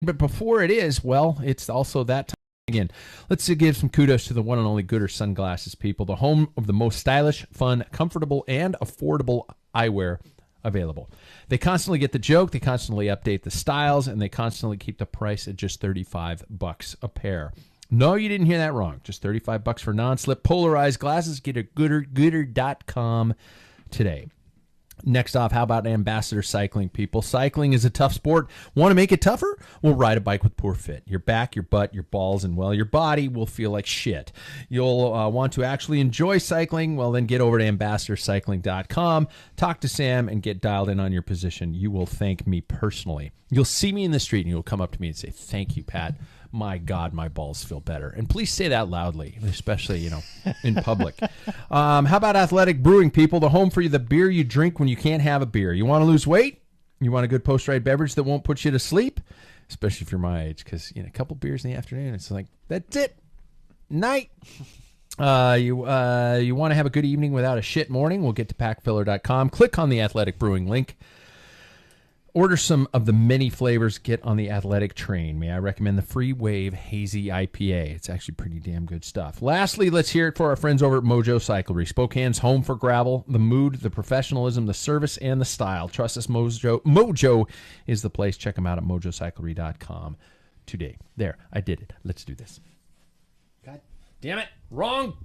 But before it is, well, it's also that time again. Let's give some kudos to the one and only Gooder Sunglasses, people. The home of the most stylish, fun, comfortable, and affordable eyewear available. They constantly get the joke, they constantly update the styles, and they constantly keep the price at just $35 a pair. No, you didn't hear that wrong. Just $35 for non-slip polarized glasses. Get at gooder.com today. Next off, how about Ambassador Cycling, people? Cycling is a tough sport. Want to make it tougher? Well, ride a bike with Poor Fit. Your back, your butt, your balls, and, well, your body will feel like shit. You'll want to actually enjoy cycling? Well, then get over to ambassadorcycling.com, talk to Sam, and get dialed in on your position. You will thank me personally. You'll see me in the street, and you'll come up to me and say, "Thank you, Pat. My God, my balls feel better." And please say that loudly, especially, in public. How about Athletic Brewing, people? The home for you, the beer you drink when you can't have a beer. You want to lose weight? You want a good post-ride beverage that won't put you to sleep? Especially if you're my age, because, a couple beers in the afternoon, it's like, that's it. Night. You want to have a good evening without a shit morning? We'll get to packfiller.com. Click on the Athletic Brewing link. Order some of the many flavors. Get on the athletic train. May I recommend the Free Wave Hazy IPA? It's actually pretty damn good stuff. Lastly, let's hear it for our friends over at Mojo Cyclery. Spokane's home for gravel. The mood, the professionalism, the service, and the style. Trust us, Mojo is the place. Check them out at mojocyclery.com today. There, I did it. Let's do this. God damn it. Wrong.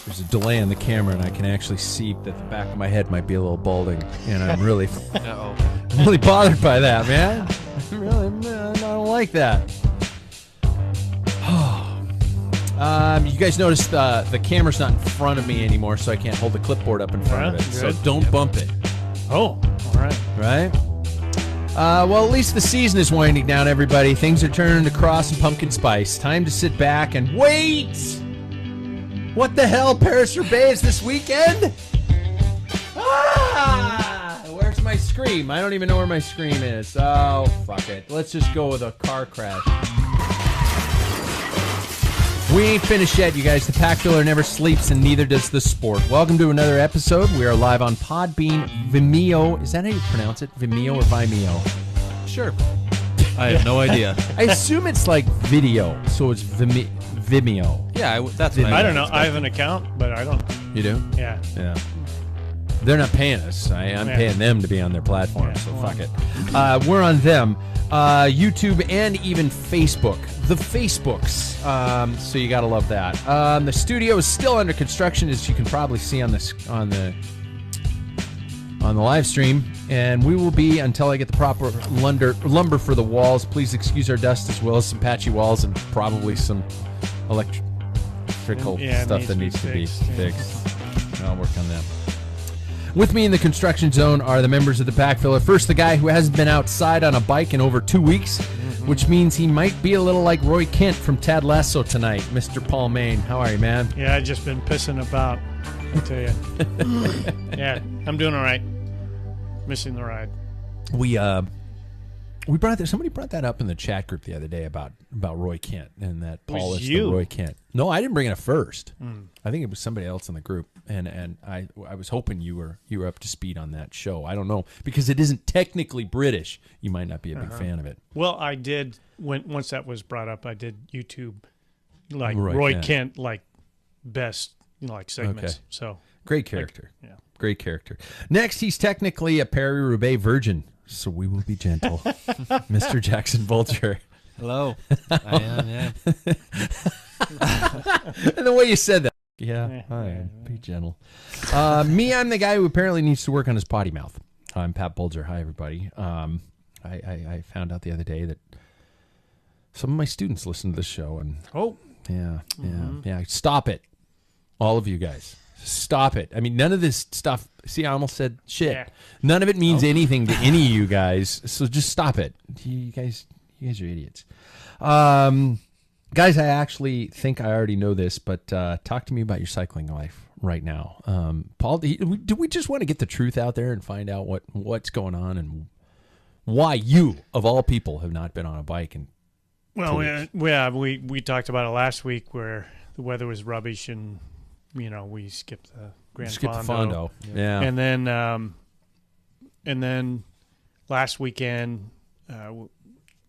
There's a delay on the camera, and I can actually see that the back of my head might be a little balding, and I'm really, I'm really bothered by that, man. I don't like that. You guys notice the camera's not in front of me anymore, so I can't hold the clipboard up in front of it. Good. So don't bump it. Oh, all right. Right? Well, at least the season is winding down, everybody. Things are turning to cross and pumpkin spice. Time to sit back and wait. What the hell? Paris-Roubaix is this weekend? Where's my scream? I don't even know where my scream is. Oh, fuck it. Let's just go with a car crash. We ain't finished yet, you guys. The Packfiller never sleeps, and neither does the sport. Welcome to another episode. We are live on Podbean, Vimeo. Is that how you pronounce it? Vimeo or Vimeo? Sure. I have no idea. I assume it's like video, so it's Vimeo. Yeah, that's what I don't know. I have an account, but I don't. You do? Yeah. Yeah. They're not paying us. I'm paying them to be on their platform, so fuck it. We're on them. YouTube and even Facebook. The Facebooks. So you got to love that. The studio is still under construction, as you can probably see on the live stream. And we will be, until I get the proper lumber for the walls. Please excuse our dust, as well as some patchy walls and probably some electrical stuff that needs to be fixed. I'll work on that. With me in the construction zone are the members of the Packfiller. First, the guy who hasn't been outside on a bike in over 2 weeks, which means he might be a little like Roy Kent from Tad Lasso tonight. Mr. Paul Main, how are you, man? Yeah, I've just been pissing about, I tell you. Yeah, I'm doing all right. Missing the ride. Somebody brought that up in the chat group the other day about Roy Kent and that Paul is the Roy Kent. No, I didn't bring it up first. I think it was somebody else in the group, and I was hoping you were up to speed on that show. I don't know, because it isn't technically British. You might not be a big fan of it. Well, I did once that was brought up. I did YouTube like Roy Kent like best segments. Okay. So great character. Great character. Next, he's technically a Paris-Roubaix virgin, so we will be gentle. Mr. Jackson Vulture. Hello. I am, yeah. And the way you said that. Yeah, be gentle. Me, I'm the guy who apparently needs to work on his potty mouth. I'm Pat Bulger. Hi, everybody. I found out the other day that some of my students listen to this show. And yeah. Stop it. All of you guys. Stop it. I mean, none of this stuff. See, I almost said shit. Yeah. None of it means anything to any of you guys. So just stop it. You guys are idiots. Guys, I actually think I already know this, but talk to me about your cycling life right now. Paul, do we just want to get the truth out there and find out what's going on and why you, of all people, have not been on a bike? We talked about it last week where the weather was rubbish, and we skipped the Grand Skip Fondo. the Fondo. Yeah. And then last weekend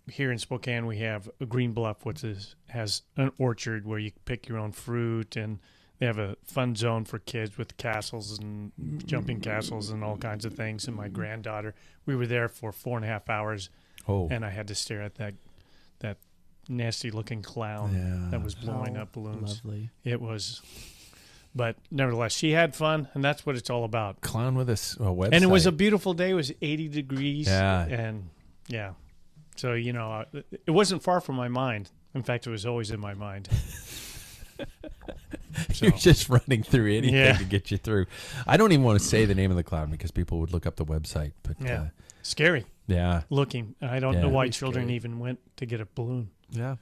here in Spokane we have a Green Bluff, which has an orchard where you pick your own fruit, and they have a fun zone for kids with castles and jumping castles and all kinds of things. And my granddaughter, we were there for 4.5 hours, and I had to stare at that nasty looking clown that was blowing up balloons. Lovely. It was, but nevertheless, she had fun, and that's what it's all about. Clown with a website. And it was a beautiful day. It was 80 degrees. Yeah. And so, it wasn't far from my mind. In fact, it was always in my mind. You're just running through anything to get you through. I don't even want to say the name of the clown because people would look up the website. But scary. Yeah. Looking. I don't know why children even went to get a balloon. Yeah.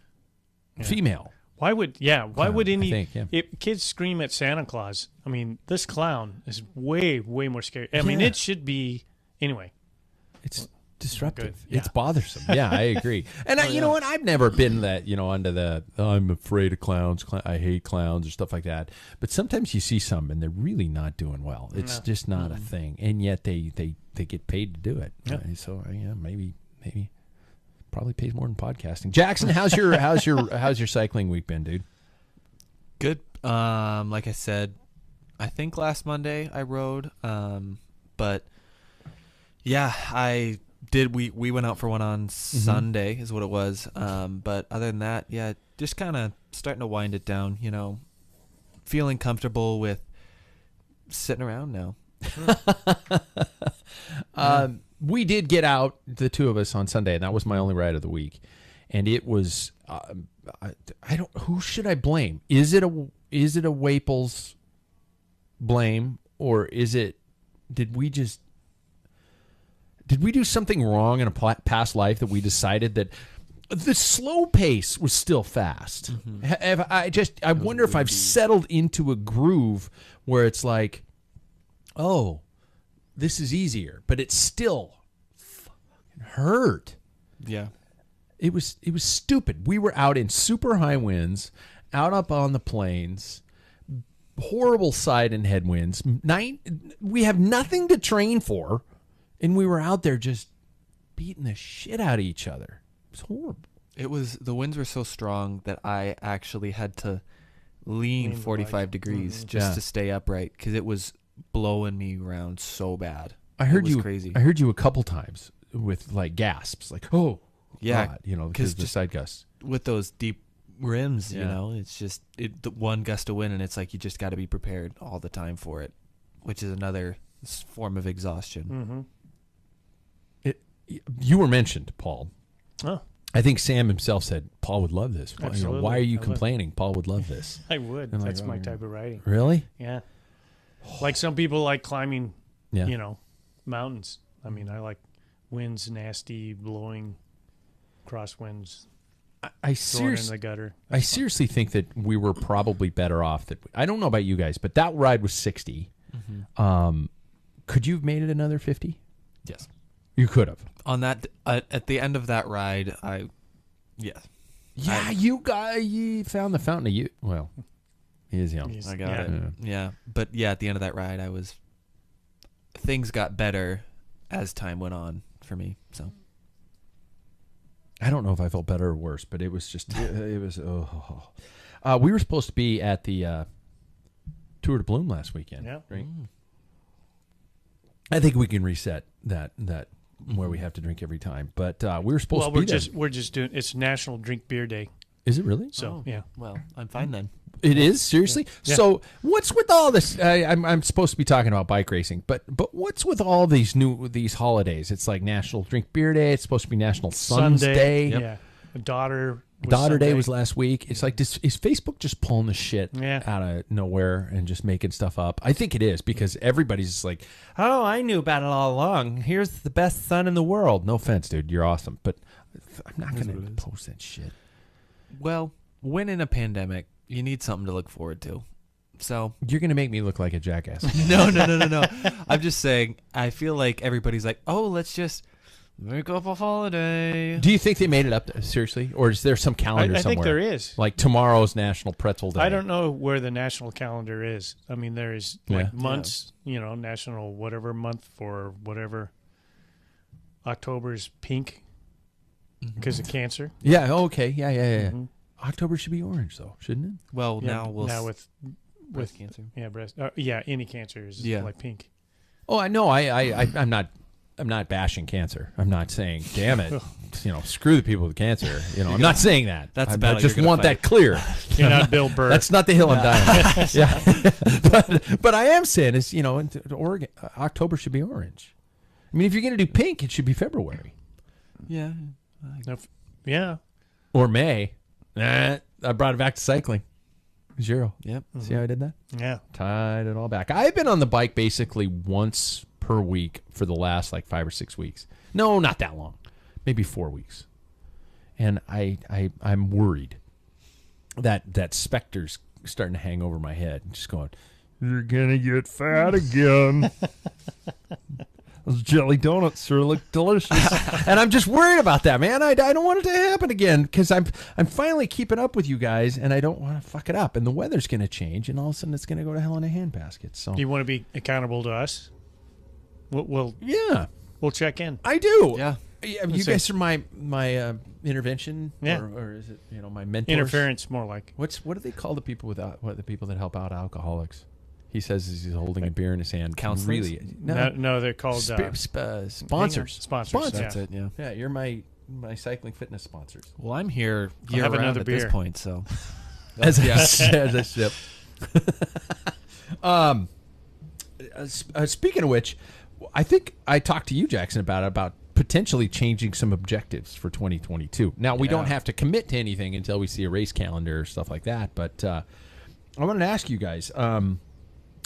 Female. Why would any if kids scream at Santa Claus? I mean, this clown is way, way more scary. I mean, it should be anyway. It's disruptive. Yeah. It's bothersome. Yeah, I agree. And you know what? I've never been that, under the I'm afraid of clowns. I hate clowns or stuff like that. But sometimes you see some and they're really not doing well. It's just not a thing. And yet they get paid to do it. Yeah. So maybe probably pays more than podcasting. Jackson, how's your cycling week been, dude? Good. Like I said, I think last Monday I rode. But yeah, I did. We went out for one on Sunday is what it was. But other than that, yeah, just kind of starting to wind it down, feeling comfortable with sitting around now. We did get out, the two of us, on Sunday, and that was my only ride of the week. And it was, who should I blame? Is it a Waples blame, or did we do something wrong in a past life that we decided that the slow pace was still fast? I wonder if I've settled into a groove where it's like, oh, this is easier, but it still fucking hurt. Yeah. It was stupid. We were out in super high winds, out up on the plains, horrible side and headwinds. We have nothing to train for, and we were out there just beating the shit out of each other. It was horrible. The winds were so strong that I actually had to lean 45 degrees just to stay upright because it was blowing me around so bad. I heard it was crazy. I heard you a couple times with like gasps, like, oh yeah, God, because the side gusts with those deep rims. It's just the one gust of wind, and it's like you just got to be prepared all the time for it, which is another form of exhaustion. You were mentioned, Paul. Oh. I think Sam himself said Paul would love this. Why are you complaining? Paul would love this. I would. That's my type of riding. Really? Yeah. Like some people like climbing, mountains. I mean, I like winds, nasty, blowing crosswinds. I seriously in the gutter. I seriously think that we were probably better off. I don't know about you guys, but that ride was 60. Could you have made it another 50? Yes. You could have. On that, at the end of that ride, you found the fountain of youth. Well, he is young. I got it. Yeah. But at the end of that ride, things got better as time went on for me. So I don't know if I felt better or worse, but it was just, it was, we were supposed to be at the Tour de Bloom last weekend. Yeah. Right? I think we can reset that where we have to drink every time. But we were supposed to be there. We're just doing, it's National Drink Beer Day. Is it really? So, yeah. Well, I'm fine then. It is? Seriously? Yeah. So what's with all this? I'm supposed to be talking about bike racing, but what's with all these holidays? It's like National Drink Beer Day. It's supposed to be National Sons Day. Yep. Yeah. Daughter Day was last week. It's like, is Facebook just pulling the shit out of nowhere and just making stuff up? I think it is, because everybody's just like, oh, I knew about it all along. Here's the best son in the world. No offense, dude. You're awesome. But I'm not going to post that shit. Well, when in a pandemic, you need something to look forward to. So you're going to make me look like a jackass. No. I'm just saying, I feel like everybody's like, oh, let's just Make up a holiday. Do you think they made it up seriously, or is there some calendar I somewhere? think there is. Like tomorrow's National Pretzel Day. I don't know where the national calendar is. I mean, there is like Yeah. months, national whatever month for whatever. October's pink because of cancer. Yeah. Okay. Yeah. Mhm. October should be orange, though, shouldn't it? Well, Yeah, now with breast cancer. breast. Any cancer is like pink. Oh, I know. I'm not bashing cancer. I'm not saying, damn it, screw the people with cancer. I'm not saying that. That's I about just you're gonna want that clear. You're not Bill Burr. That's not the hill I'm dying on. Yeah. but I am saying is, Oregon, October should be orange. I mean, if you're going to do pink, it should be February. Yeah. Yeah. Or May. I brought it back to cycling. 0. Yep. See how I did that? Yeah. Tied it all back. I've been on the bike basically once per week for the last 5 or 6 weeks. No, not that long. Maybe 4 weeks. And I'm worried that specter's starting to hang over my head. Just going, you're going to get fat again. Those jelly donuts sure look delicious. And I'm just worried about that, man. I don't want it to happen again because I'm finally keeping up with you guys, and I don't want to fuck it up. And the weather's going to change, and all of a sudden it's going to go to hell in a handbasket. So Do you want to be accountable to us? We'll check in. I do. Yeah. You guys are my intervention, Yeah. or is it my mentors? Interference, more like. What do they call the people the people that help out alcoholics? He says he's holding a beer in his hand. Counselors? Really? No, they're called sponsors. Sponsors. That's Yeah. it. Yeah. Yeah, you're my cycling fitness sponsors. Well, I'm here I'll year have round another at this beer. point, so. As I sip. Speaking of which, I think I talked to you, Jackson, about potentially changing some objectives for 2022. Now, we don't have to commit to anything until we see a race calendar or stuff like that, but I wanted to ask you guys,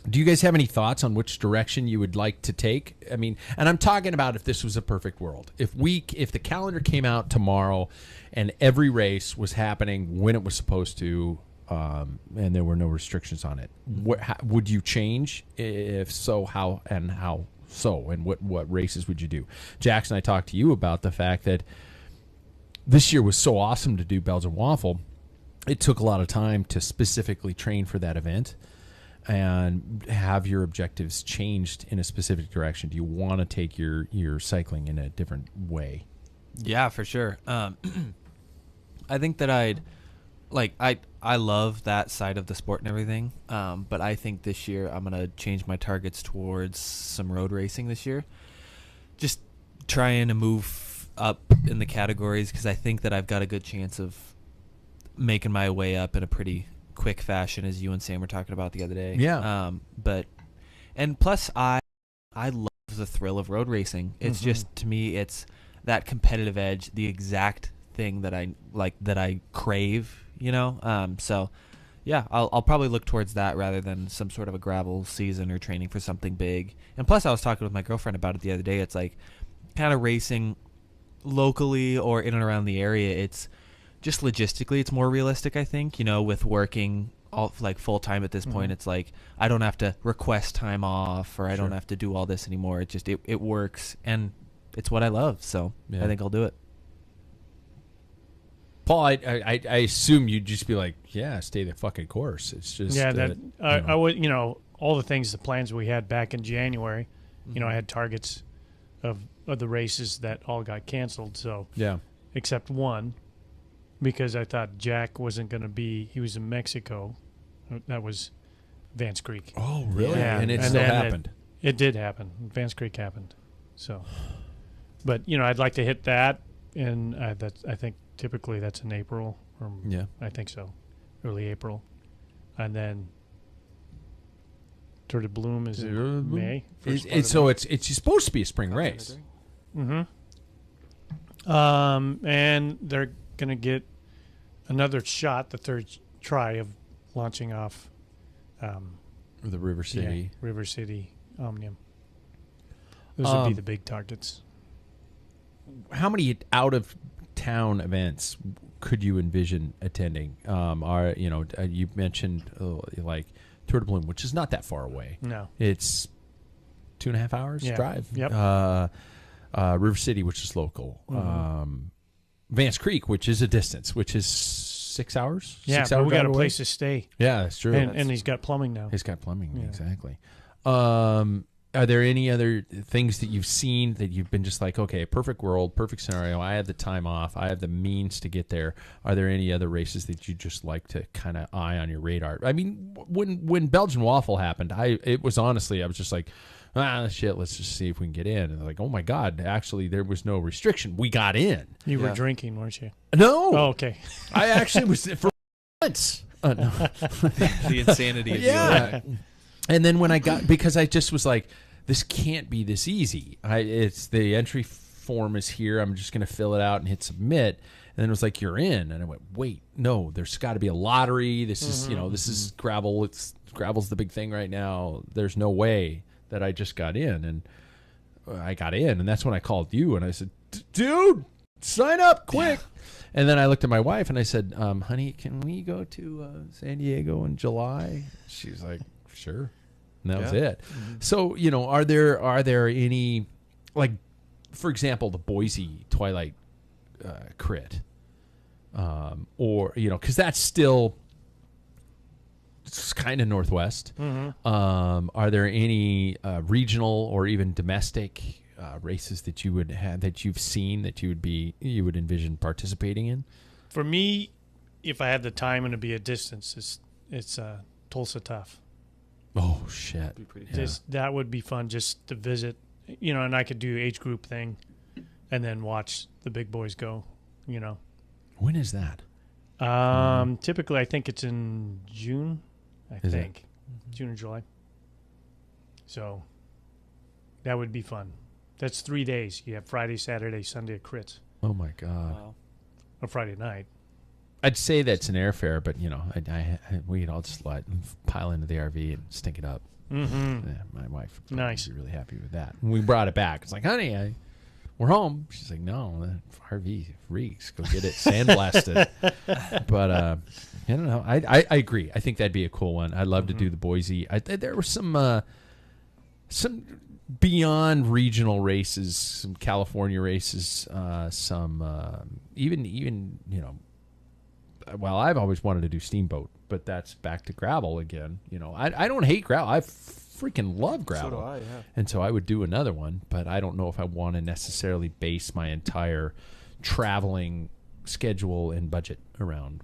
do you guys have any thoughts on which direction you would like to take? I mean, and I'm talking about if this was a perfect world. If the calendar came out tomorrow and every race was happening when it was supposed to, and there were no restrictions on it, would you change? If so, how and how so? And what races would you do? Jackson, I talked to you about the fact that this year was so awesome to do Belgian Waffle. It took a lot of time to specifically train for that event and have your objectives changed in a specific direction. Do you want to take your cycling in a different way? Yeah, for sure. I think that I love that side of the sport and everything, but I think this year I'm going to change my targets towards some road racing this year. Just trying to move up in the categories because I think that I've got a good chance of making my way up in a pretty quick fashion, as you and Sam were talking about the other day. Yeah. And plus I love the thrill of road racing. It's just, to me, it's that competitive edge, the exact thing that I like, that I crave, so yeah, I'll probably look towards that rather than some sort of a gravel season or training for something big. And plus I was talking with my girlfriend about it the other day. It's like kind of racing locally or in and around the area. It's just logistically, it's more realistic, I think, with working all full time at this point. It's like I don't have to request time off or I don't have to do all this anymore. It just it works and it's what I love. So I think I'll do it. Paul, I assume you'd just be like, yeah, stay the fucking course. It's just I would, all the plans we had back in January. I had targets of the races that all got canceled. So yeah, except one. Because I thought Jack wasn't going to be. He was in Mexico. That was Vance Creek. Oh, really? Yeah. And it still happened. It did happen. Vance Creek happened. So, but I'd like to hit that, and I think typically that's in April. I think so, early April, and then Tour de Bloom is in May. So it's supposed to be a spring race. And they're going to get another shot, the third try of launching off The River City. Yeah, River City Omnium. Those would be the big targets. How many out-of-town events could you envision attending? You mentioned like Tour de Bloom, which is not that far away. No. It's 2.5 hours drive. Yep. River City, which is local, Vance Creek, which is a distance, which is 6 hours. Yeah, 6 but hour we got a drive away. place to stay. Yeah, that's true. And he's got plumbing now. He's got plumbing, Yeah. exactly. Are there any other things that you've seen that you've been just like, okay, perfect world, perfect scenario, I had the time off, I have the means to get there. Are there any other races that you just like to kind of eye on your radar? I mean, when Belgian Waffle happened, it was honestly, I was just like, shit, let's just see if we can get in. And like, oh my God, actually there was no restriction. We got in. You were drinking, weren't you? No. Oh, okay. I actually was for once. No. The insanity of Yeah. And then when I got, because I just was like, this can't be this easy. It's the entry form is here. I'm just going to fill it out and hit submit. And then it was like, you're in. And I went, wait, no, there's got to be a lottery. This is, this is gravel. Gravel's the big thing right now. There's no way that I just got in. And I got in. And that's when I called you and I said, dude, sign up quick. And then I looked at my wife and I said, honey, can we go to San Diego in July? She's like, sure. And that was it. So, are there any, like, for example, the Boise Twilight crit, or because that's still it's kind of Northwest. Are there any regional or even domestic races that you would have that you've seen that you would envision participating in? For me, if I had the time and it'd be a distance, it's Tulsa Tough. Oh shit! That would be fun just to visit, and I could do age group thing, and then watch the big boys go. When is that? Typically I think it's in June. June or July. So that would be fun. That's 3 days. You have Friday, Saturday, Sunday at crits. Oh my God! Wow. Or Friday night. I'd say that's an airfare, but we'd all just pile into the RV and stink it up. Mm-hmm. Yeah, my wife would Nice. be really happy with that. And we brought it back. It's like, honey, we're home. She's like, no, that RV reeks. Go get it sandblasted. But I don't know. I agree. I think that'd be a cool one. I'd love to do the Boise. There were some beyond regional races, some California races, some even well, I've always wanted to do Steamboat, but that's back to gravel again. I don't hate gravel. I freaking love gravel. So do I, yeah. And so I would do another one, but I don't know if I want to necessarily base my entire traveling schedule and budget around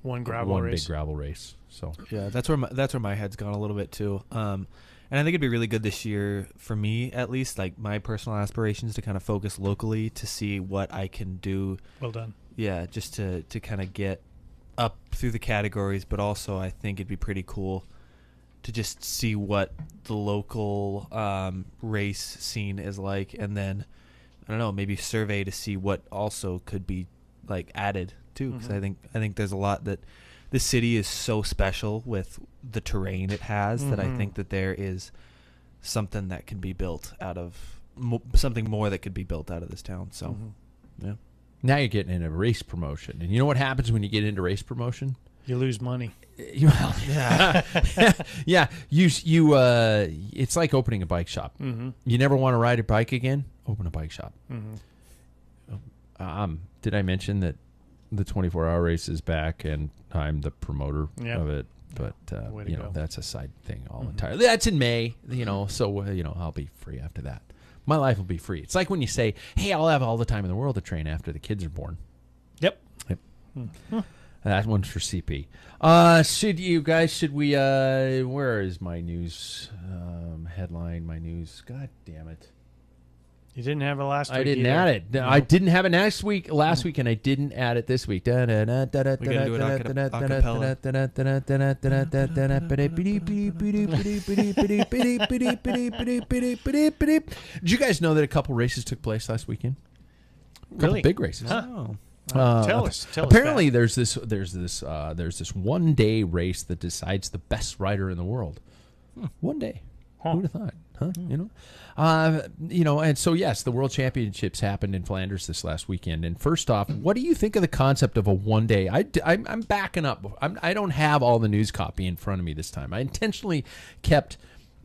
one big gravel race. So yeah, that's where my head's gone a little bit too. And I think it'd be really good this year for me, at least, like my personal aspirations, to kind of focus locally to see what I can do. Well done. Yeah, just to kind of get up through the categories, but also I think it'd be pretty cool to just see what the local race scene is like, and then I don't know, maybe survey to see what also could be like added too. Because I think there's a lot that the city is so special with the terrain it has that I think that there is something that can be built out of something more that could be built out of this town. So yeah. now you're getting into race promotion, and you know what happens when you get into race promotion? You lose money. Yeah. Yeah. It's like opening a bike shop. You never want to ride a bike again? Open a bike shop. Did I mention that the 24-hour race is back and I'm the promoter of it? But that's a side thing entirely. That's in May. So I'll be free after that. My life will be free. It's like when you say, "Hey, I'll have all the time in the world to train after the kids are born." Yep. That one's for CP. Should we, where is my news headline, my news? God damn it. You didn't have it last week. I didn't add it. No. I didn't have it last week, and I didn't add it this week. We gotta do it acapella. Did you guys know that a couple races took place last weekend? A couple Really? big races. Oh. Tell us. Apparently, there's this 1 day race that decides the best rider in the world. 1 day. Who would have thought? Huh? And so yes, the World Championships happened in Flanders this last weekend. And first off, what do you think of the concept of a 1 day? I'm backing up. I don't have all the news copy in front of me this time. I intentionally kept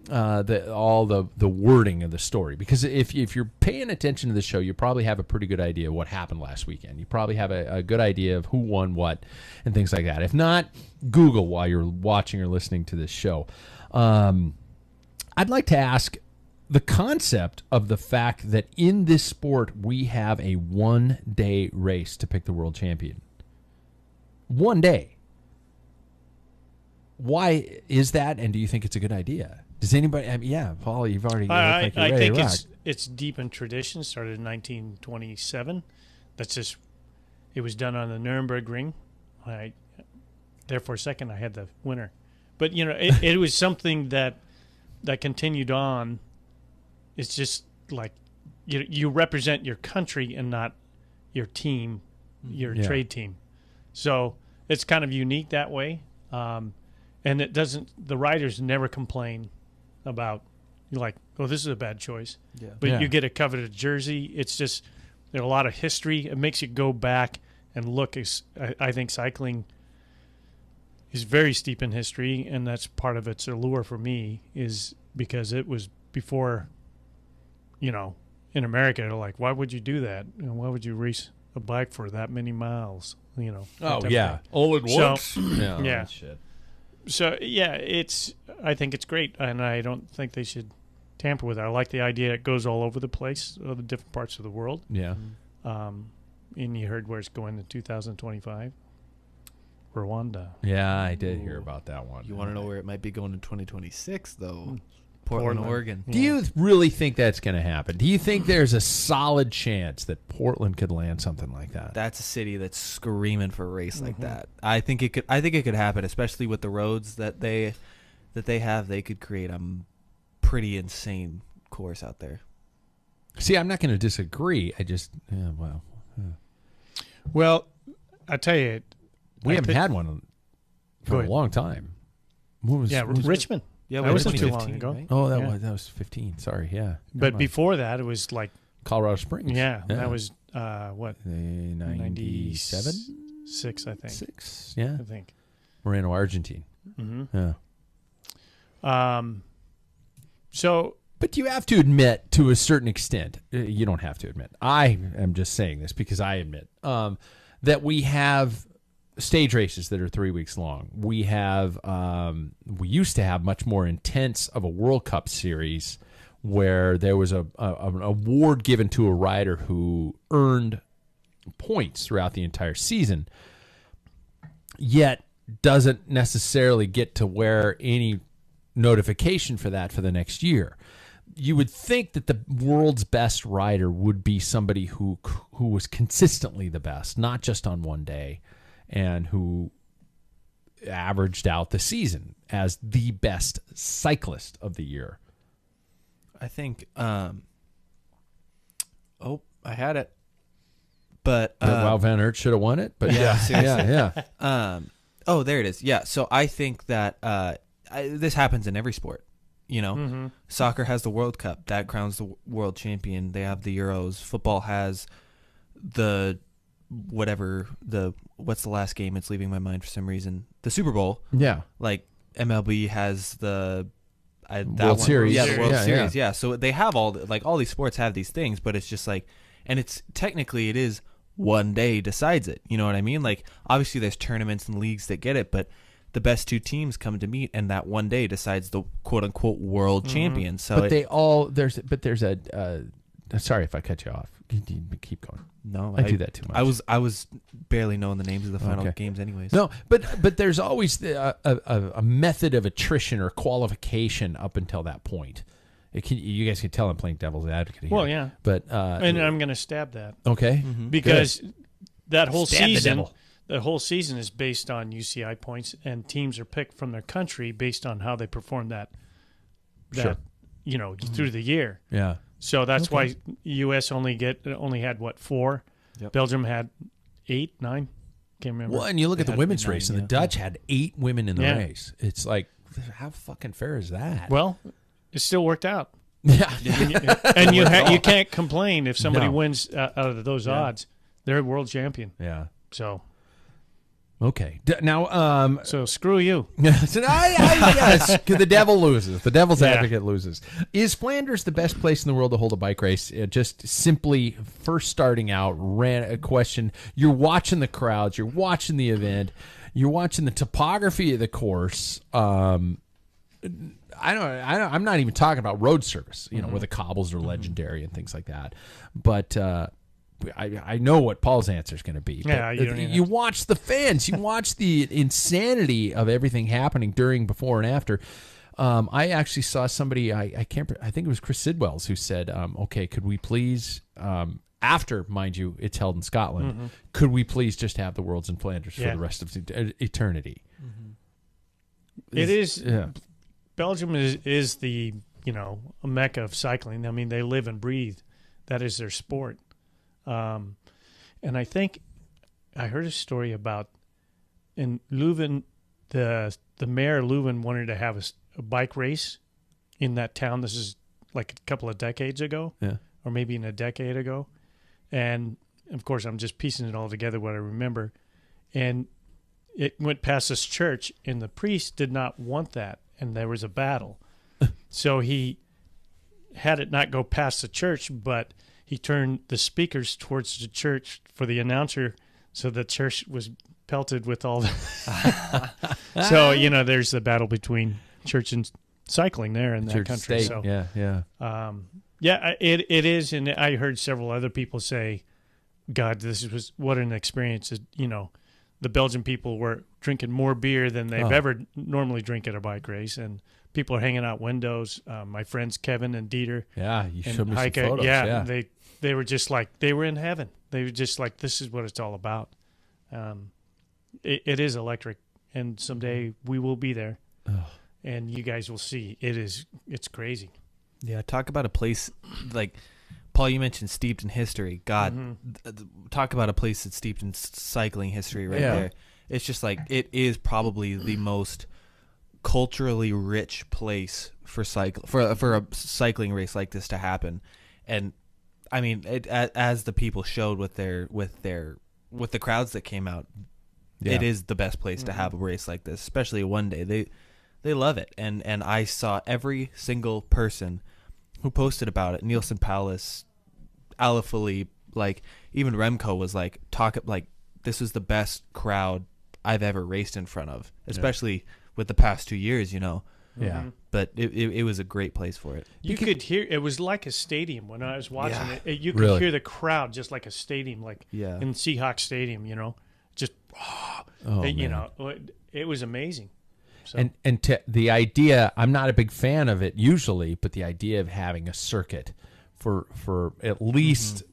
all the wording of the story, because if you're paying attention to the show, you probably have a pretty good idea of what happened last weekend. You probably have a good idea of who won what and things like that. If not, Google while you're watching or listening to this show. I'd like to ask the concept of the fact that in this sport we have a one-day race to pick the world champion. One day. Why is that, and do you think it's a good idea? Does anybody? I mean, yeah, Paul, you've already. I think it's deep in tradition. Started in 1927. That's just. It was done on the Nuremberg Ring. There for a second, I had the winner, but it was something that continued on. It's just like you represent your country and not your team, your trade team. So it's kind of unique that way. And it doesn't. The riders never complain about like, oh, this is a bad choice. Yeah. But you get a coveted jersey. It's just there's a lot of history. It makes you go back and look. I think cycling is very steep in history, and that's part of its allure for me. Is because it was before. In America, they're like, why would you do that? Why would you race a bike for that many miles? Oh yeah, all at once. So, yeah. Shit. So I think it's great, and I don't think they should tamper with it. I like the idea it goes all over the place, all the different parts of the world. Yeah. And you heard where it's going in 2025, Rwanda. Yeah, I did hear about that one. You want to know where it might be going in 2026, though? Portland, Oregon. Do you really think that's going to happen? Do you think there's a solid chance that Portland could land something like that? That's a city that's screaming for a race like that. I think it could happen, especially with the roads that they have. They could create a pretty insane course out there. See, I'm not going to disagree. I just Well, I tell you, we haven't had one for a long time. Richmond. Yeah, that wasn't too long ago. Right? Oh, that was 15. Sorry, yeah. But before that, it was like Colorado Springs. Yeah, that was what? 97? 6, I think. 6, yeah. I think. Moreno, Argentine. Mm-hmm. Yeah. So, but you have to admit, to a certain extent, you don't have to admit. I am just saying this because I admit that we have stage races that are 3 weeks long. We have we used to have much more intense of a World Cup series where there was an award given to a rider who earned points throughout the entire season, yet doesn't necessarily get to wear any notification for that for the next year. You would think that the world's best rider would be somebody who was consistently the best, not just on one day, and who averaged out the season as the best cyclist of the year. I think, I had it. But Wout van Aert should have won it. But yeah. There it is. Yeah, so I think that this happens in every sport. Soccer has the World Cup. That crowns the world champion. They have the Euros. Football has the what's the last game? It's leaving my mind for some reason. The Super Bowl. Yeah. Like MLB has the World Series. Yeah, the World Series. Yeah. So they have all these sports have these things, but it's just like, and it's technically it is one day decides it. You know what I mean? Like obviously there's tournaments and leagues that get it, but the best two teams come to meet, and that one day decides the quote unquote world champion. So, but there's a. Sorry if I cut you off. Keep going. No, I do that too much. I was barely knowing the names of the final games, anyways. No, but there's always a method of attrition or qualification up until that point. You guys can tell I'm playing devil's advocate here. Well, yeah, but and I'm going to stab that. Okay, because that whole season. The whole season is based on UCI points, and teams are picked from their country based on how they perform that through the year. Yeah. So that's why U.S. only had what 4, Belgium had 8, 9. Can't remember. Well, and you look at the women's race, and the Dutch had 8 women in the race. It's like, how fucking fair is that? Well, it still worked out. Yeah. And you can't complain if somebody wins out of those odds. They're world champion. Yeah. So. Okay. Now, So screw you. so yes, the devil loses. The devil's Yeah. advocate loses. Is Flanders the best place in the world to hold a bike race? Just simply first starting out, ran a question. You're watching the crowds. You're watching the event. You're watching the topography of the course. I'm not even talking about road surface, where the cobbles are legendary and things like that. But I know what Paul's answer is going to be. Yeah, you watch the fans, you watch the insanity of everything happening during, before, and after. I actually saw somebody. I think it was Chris Sidwells who said, "Okay, could we please?" After, mind you, it's held in Scotland. Could we please just have the Worlds in Flanders for the rest of eternity? It is. Yeah. Belgium is the a mecca of cycling. I mean, they live and breathe. That is their sport. And I think I heard a story about in Leuven, the mayor of Leuven wanted to have a bike race in that town. This is like a couple of decades ago, or maybe in a decade ago. And of course, I'm just piecing it all together, what I remember. And it went past this church, and the priest did not want that, and there was a battle. So he had it not go past the church, but he turned the speakers towards the church for the announcer, so the church was pelted with all the... So, there's the battle between church and cycling there in that Church country. state. So, it is, and I heard several other people say, God, this was what an experience. The Belgian people were drinking more beer than they've ever normally drink at a bike race, and people are hanging out windows. My friends Kevin and Dieter, you showed me Heike, some photos. They were just like, they were in heaven. They were just like, this is what it's all about. It is electric, and someday we will be there, and you guys will see. It's crazy. Yeah, talk about a place like Paul. You mentioned steeped in history. God, talk about a place that's steeped in cycling history right there. It's just like it is probably the most culturally rich place for a cycling race like this to happen. And I mean, as the people showed with the crowds that came out, it is the best place to have a race like this, especially a one day. They love it, and I saw every single person who posted about it. Nielsen Paulus, Alaphilippe, like even Remco was like, this was the best crowd I've ever raced in front of, especially with the past 2 years, Yeah. But it was a great place for it. You could hear, it was like a stadium when I was watching it. You could Really? hear the crowd just like a stadium, like in Seahawks Stadium, just, it was amazing. So. And the idea, I'm not a big fan of it usually, but the idea of having a circuit for at least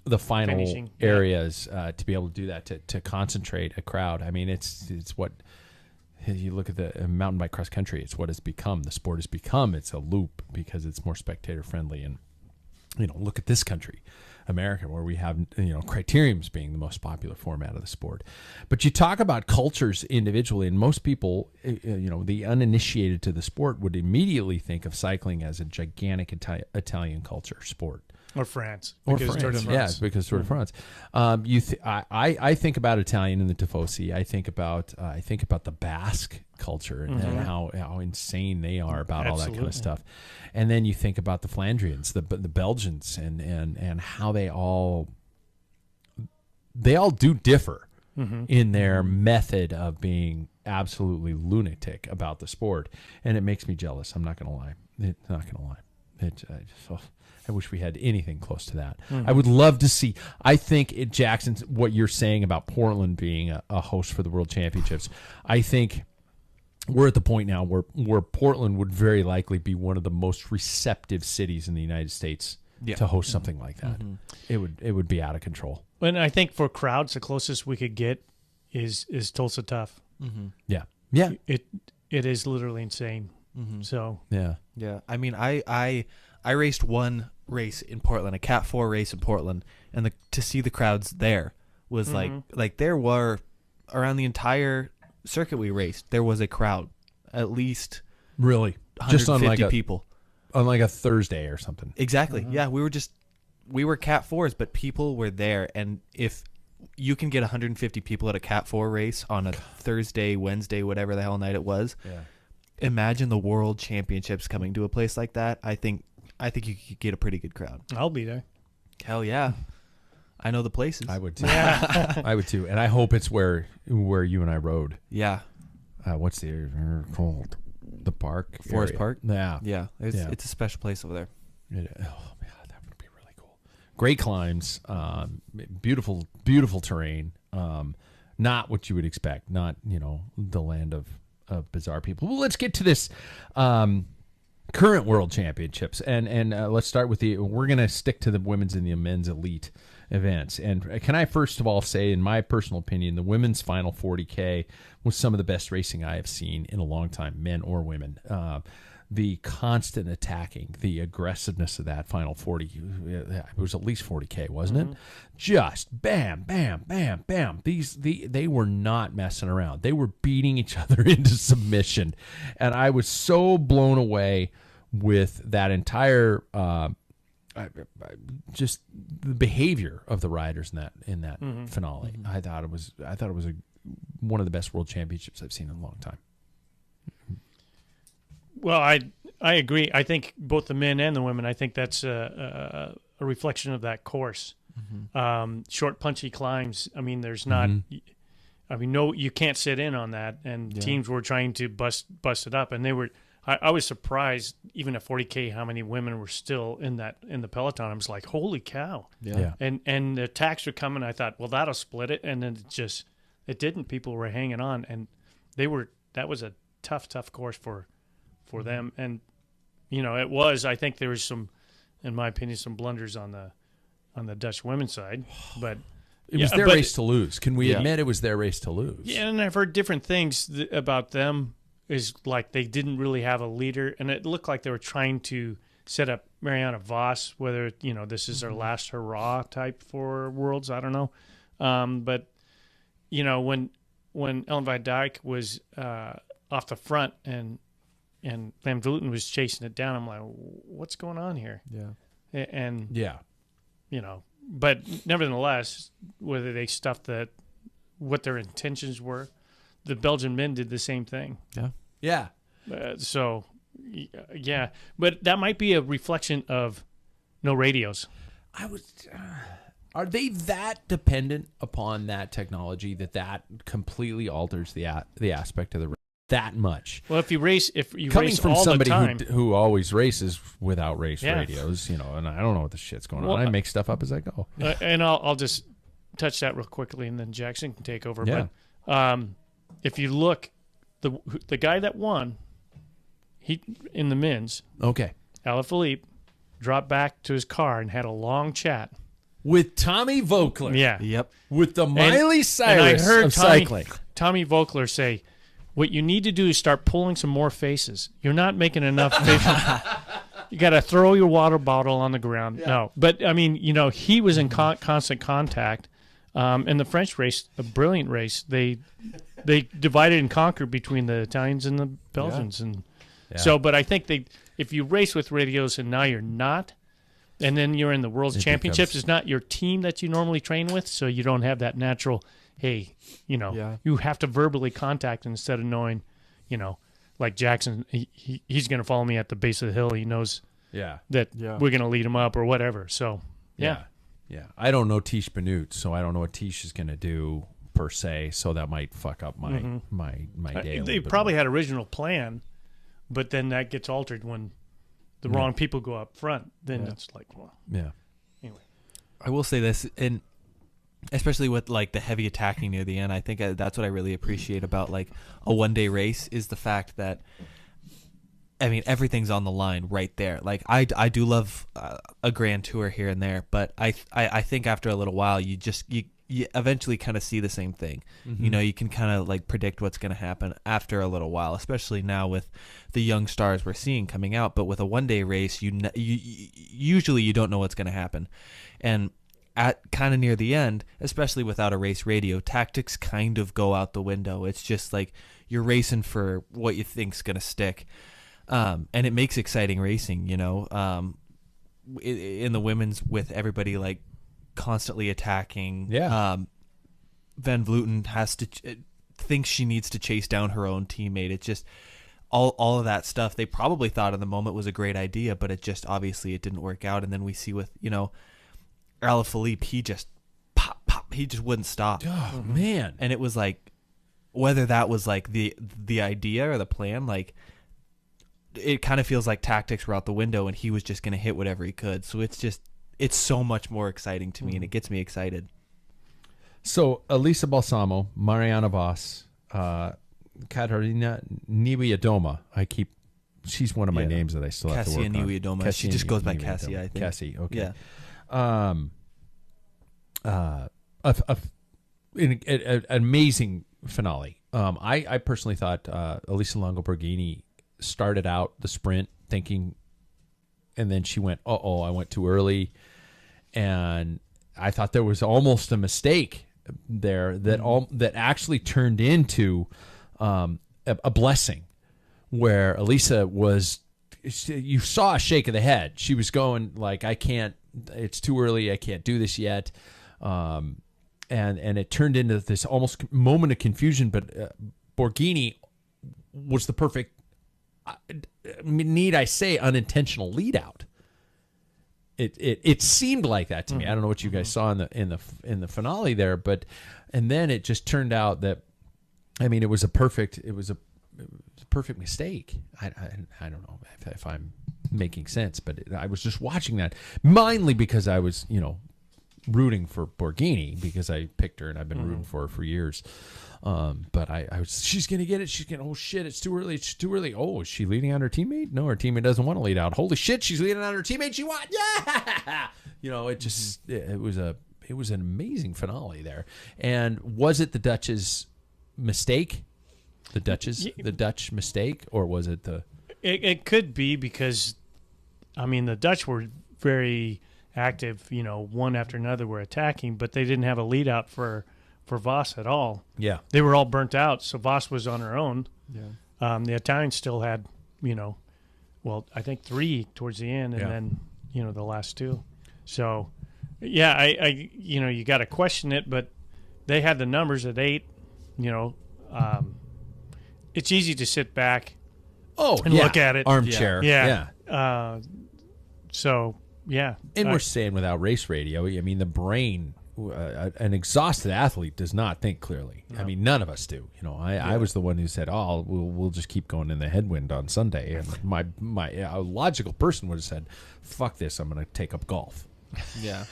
the final Finishing, areas to be able to do that, to concentrate a crowd. I mean, it's what you look at the mountain bike cross country. It's what it's become. The sport has become. It's a loop because it's more spectator friendly. And look at this country, America, where we have criteriums being the most popular format of the sport. But you talk about cultures individually, and most people, the uninitiated to the sport would immediately think of cycling as a gigantic Italian culture sport. Or France. Because Tour de France. I think about Italian and the Tifosi. I think about the Basque culture and how insane they are about all that kind of stuff. And then you think about the Flandrians, the Belgians, and how they all do differ in their method of being absolutely lunatic about the sport, and it makes me jealous. I'm not going to lie. I wish we had anything close to that. I would love to see. I think Jackson, what you're saying about Portland being a host for the World Championships, I think we're at the point now where Portland would very likely be one of the most receptive cities in the United States to host something like that. It would be out of control. And I think for crowds, the closest we could get is Tulsa Tough. Yeah. It is literally insane. So yeah. I mean, I raced one race in Portland, a Cat 4 race in Portland, and to see the crowds there was like there were around the entire circuit we raced, there was a crowd, at least really 150 just on people on like a Thursday or something. Exactly. Yeah, we were Cat 4s, but people were there, and if you can get 150 people at a Cat 4 race on a Thursday, Wednesday, whatever the hell night it was. Yeah. Imagine the World Championships coming to a place like that. I think you could get a pretty good crowd. I'll be there. Hell yeah. I know the places. I would too. I would too. And I hope it's where you and I rode. Yeah. What's the area called? The park? Forest area. Park? Yeah. Yeah. It's a special place over there. Oh, man, that would be really cool. Great climbs. Beautiful, beautiful terrain. Not what you would expect. Not, the land of bizarre people. Well, let's get to this current World Championships. And let's start with we're going to stick to the women's and the men's elite events. And can I first of all say, in my personal opinion, the women's final 40K was some of the best racing I have seen in a long time, men or women. The constant attacking, the aggressiveness of that final 40, it was at least 40K, wasn't it? Just bam, bam, bam, bam. They were not messing around. They were beating each other into submission. And I was so blown away with that entire just the behavior of the riders in that finale. I thought it was one of the best World Championships I've seen in a long time. Well, I agree. I think both the men and the women, I think that's a reflection of that course. Short, punchy climbs. I mean, there's not. No, you can't sit in on that. And teams were trying to bust it up, and they were. I was surprised, even at 40K, how many women were still in the peloton. I was like, holy cow! Yeah. And the attacks were coming. I thought, well, that'll split it, and then it didn't. People were hanging on, and that was a tough course for them. And it was. I think there was some, in my opinion, some blunders on the Dutch women's side, but it was their race to lose. Can we admit it was their race to lose? Yeah, and I've heard different things about them. Is like they didn't really have a leader, and it looked like they were trying to set up Marianne Vos, whether this is her last hurrah type for Worlds. I don't know, but when Ellen van Dijk was off the front and Van Vleuten was chasing it down, I'm like, what's going on here? Yeah, and yeah, but nevertheless, whether they stuffed what their intentions were. The Belgian men did the same thing. Yeah. So, but that might be a reflection of no radios. Are they that dependent upon that technology that completely alters the aspect of the race that much? Well, if you coming race from all somebody the time, who always races without race radios, and I don't know what the shit's going on. I make stuff up as I go. And I'll just touch that real quickly, and then Jackson can take over. Yeah. But if you look, the guy that won, he in the men's, Alaphilippe, dropped back to his car and had a long chat with Tommy Voeckler. Yeah, yep, with the Miley Cyrus and I heard of cycling. Tommy Voeckler say, "What you need to do is start pulling some more faces. You're not making enough faces. You got to throw your water bottle on the ground." Yeah. No, but I mean, he was in constant contact. In the French race, a brilliant race, they divided and conquered between the Italians and the Belgians, and so. But I think if you race with radios and now you're not, and then you're in the World Championships, it's not your team that you normally train with, so you don't have that natural. Hey, you have to verbally contact instead of knowing, like Jackson, he's going to follow me at the base of the hill. He knows that we're going to lead him up or whatever. So yeah. I don't know Tish Benut, so I don't know what Tish is going to do per se. So that might fuck up my day. They probably had original plan, but then that gets altered when the wrong people go up front. Then it's like, well, Anyway, I will say this, and especially with like the heavy attacking near the end, I think that's what I really appreciate about like a one-day race is the fact that, I mean, everything's on the line right there. Like I do love a grand tour here and there, but I think after a little while you eventually kind of see the same thing. You can kind of like predict what's going to happen after a little while, especially now with the young stars we're seeing coming out. But with a one-day race, usually you don't know what's going to happen, and at kind of near the end, especially without a race radio, tactics kind of go out the window. It's just like you're racing for what you think's going to stick. And it makes exciting racing, in the women's with everybody like constantly attacking. Van Vleuten thinks she needs to chase down her own teammate. It's just all of that stuff. They probably thought in the moment was a great idea, but it just obviously it didn't work out. And then we see with Alaphilippe, he just pop, he just wouldn't stop. Oh man! And it was like, whether that was like the idea or the plan, like it kind of feels like tactics were out the window, and he was just going to hit whatever he could. So it's so much more exciting to me, and it gets me excited. So Elisa Balsamo, Mariana Voss, Katarina Niewiadoma. She's one of my names that I still have to work on. Cassia Niewiadoma. She just goes by Cassie, I think. Cassie, okay. Yeah. An amazing finale. I personally thought Elisa Longo Borghini started out the sprint thinking, and then she went, I went too early. And I thought there was almost a mistake there that actually turned into a blessing, where Elisa you saw a shake of the head. She was going like, it's too early. I can't do this yet. And it turned into this almost moment of confusion, but Borghini was the perfect, need I say, unintentional lead out. It seemed like that to me. I don't know what you guys saw in the finale there, and then it just turned out that, it was a perfect mistake. I don't know if I'm making sense, but I was just watching that mainly because I was rooting for Borghini, because I picked her and I've been rooting for her for years. But she's gonna get it. She's gonna. Oh shit! It's too early. It's too early. Oh, is she leading on her teammate? No, her teammate doesn't want to lead out. Holy shit! She's leading on her teammate. She won. Yeah. It just it was an amazing finale there. And was it the Dutch's mistake? The Dutch mistake, or was it the? It could be, because, the Dutch were very active. One after another were attacking, but they didn't have a lead out for Voss at all. Yeah. They were all burnt out, so Voss was on her own. Yeah. The Italians still had, I think 3 towards the end, and then, the last 2. So, yeah, you got to question it, but they had the numbers at 8. It's easy to sit back and look at it. Armchair. Yeah. So, yeah. And we're saying without race radio, the brain, an exhausted athlete does not think clearly. No. None of us do. I was the one who said, we'll just keep going in the headwind on Sunday. And my logical person would have said, fuck this, I'm going to take up golf. Yeah.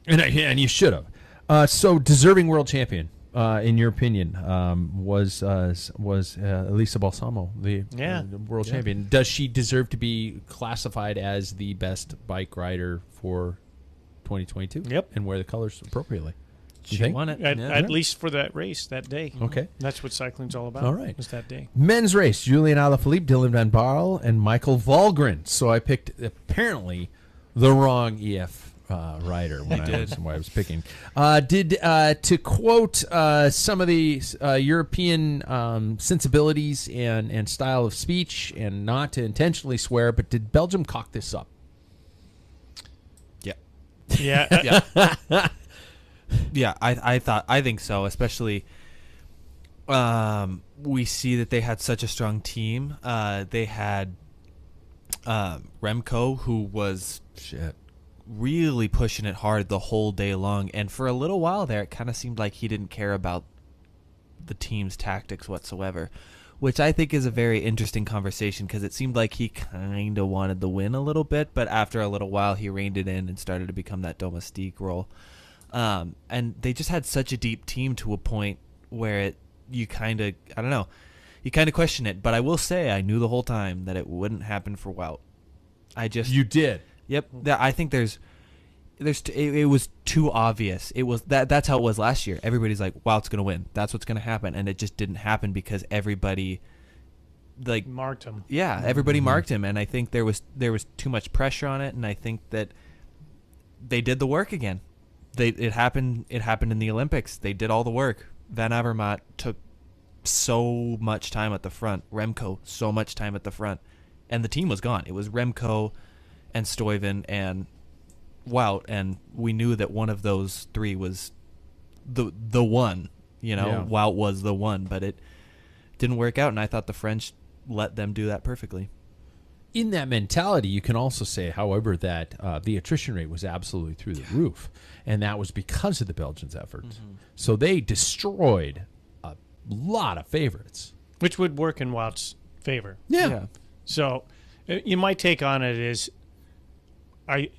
and you should have. So deserving world champion, in your opinion, was Elisa Balsamo, the world champion. Does she deserve to be classified as the best bike rider for 2022? Yep. And wear the colors appropriately? She won it. At least for that race that day. Okay. That's what cycling's all about. All right. Was that day. Men's race, Julian Alaphilippe, Dylan Van Baarle, and Michael Valgren. So I picked, apparently, the wrong EF rider when I was picking. To quote some of the European sensibilities and style of speech, and not to intentionally swear, but did Belgium cock this up? Yeah. Yeah, I think so, especially we see that they had such a strong team. They had Remco, who was really pushing it hard the whole day long, and for a little while there it kind of seemed like he didn't care about the team's tactics whatsoever, which I think is a very interesting conversation, because it seemed like he kind of wanted the win a little bit, but after a little while he reined it in and started to become that domestique role. And they just had such a deep team to a point where you kind of question it. But I will say I knew the whole time that it wouldn't happen for Wout. You did? Yep. I think it was too obvious. It was that's how it was last year. Everybody's like, Wout's going to win. That's what's going to happen. And it just didn't happen because everybody marked him. Yeah, everybody marked him, and I think there was too much pressure on it, and I think that they did the work again. It happened in the Olympics. They did all the work. Van Avermaet took so much time at the front. Remco so much time at the front, and the team was gone. It was Remco and Stuyven and Wout, and we knew that one of those three was the one. Wout was the one, but it didn't work out, and I thought the French let them do that perfectly. In that mentality, you can also say, however, that the attrition rate was absolutely through the roof, and that was because of the Belgians' efforts. Mm-hmm. So they destroyed a lot of favorites, which would work in Wout's favor. Yeah. So, my take on it is, I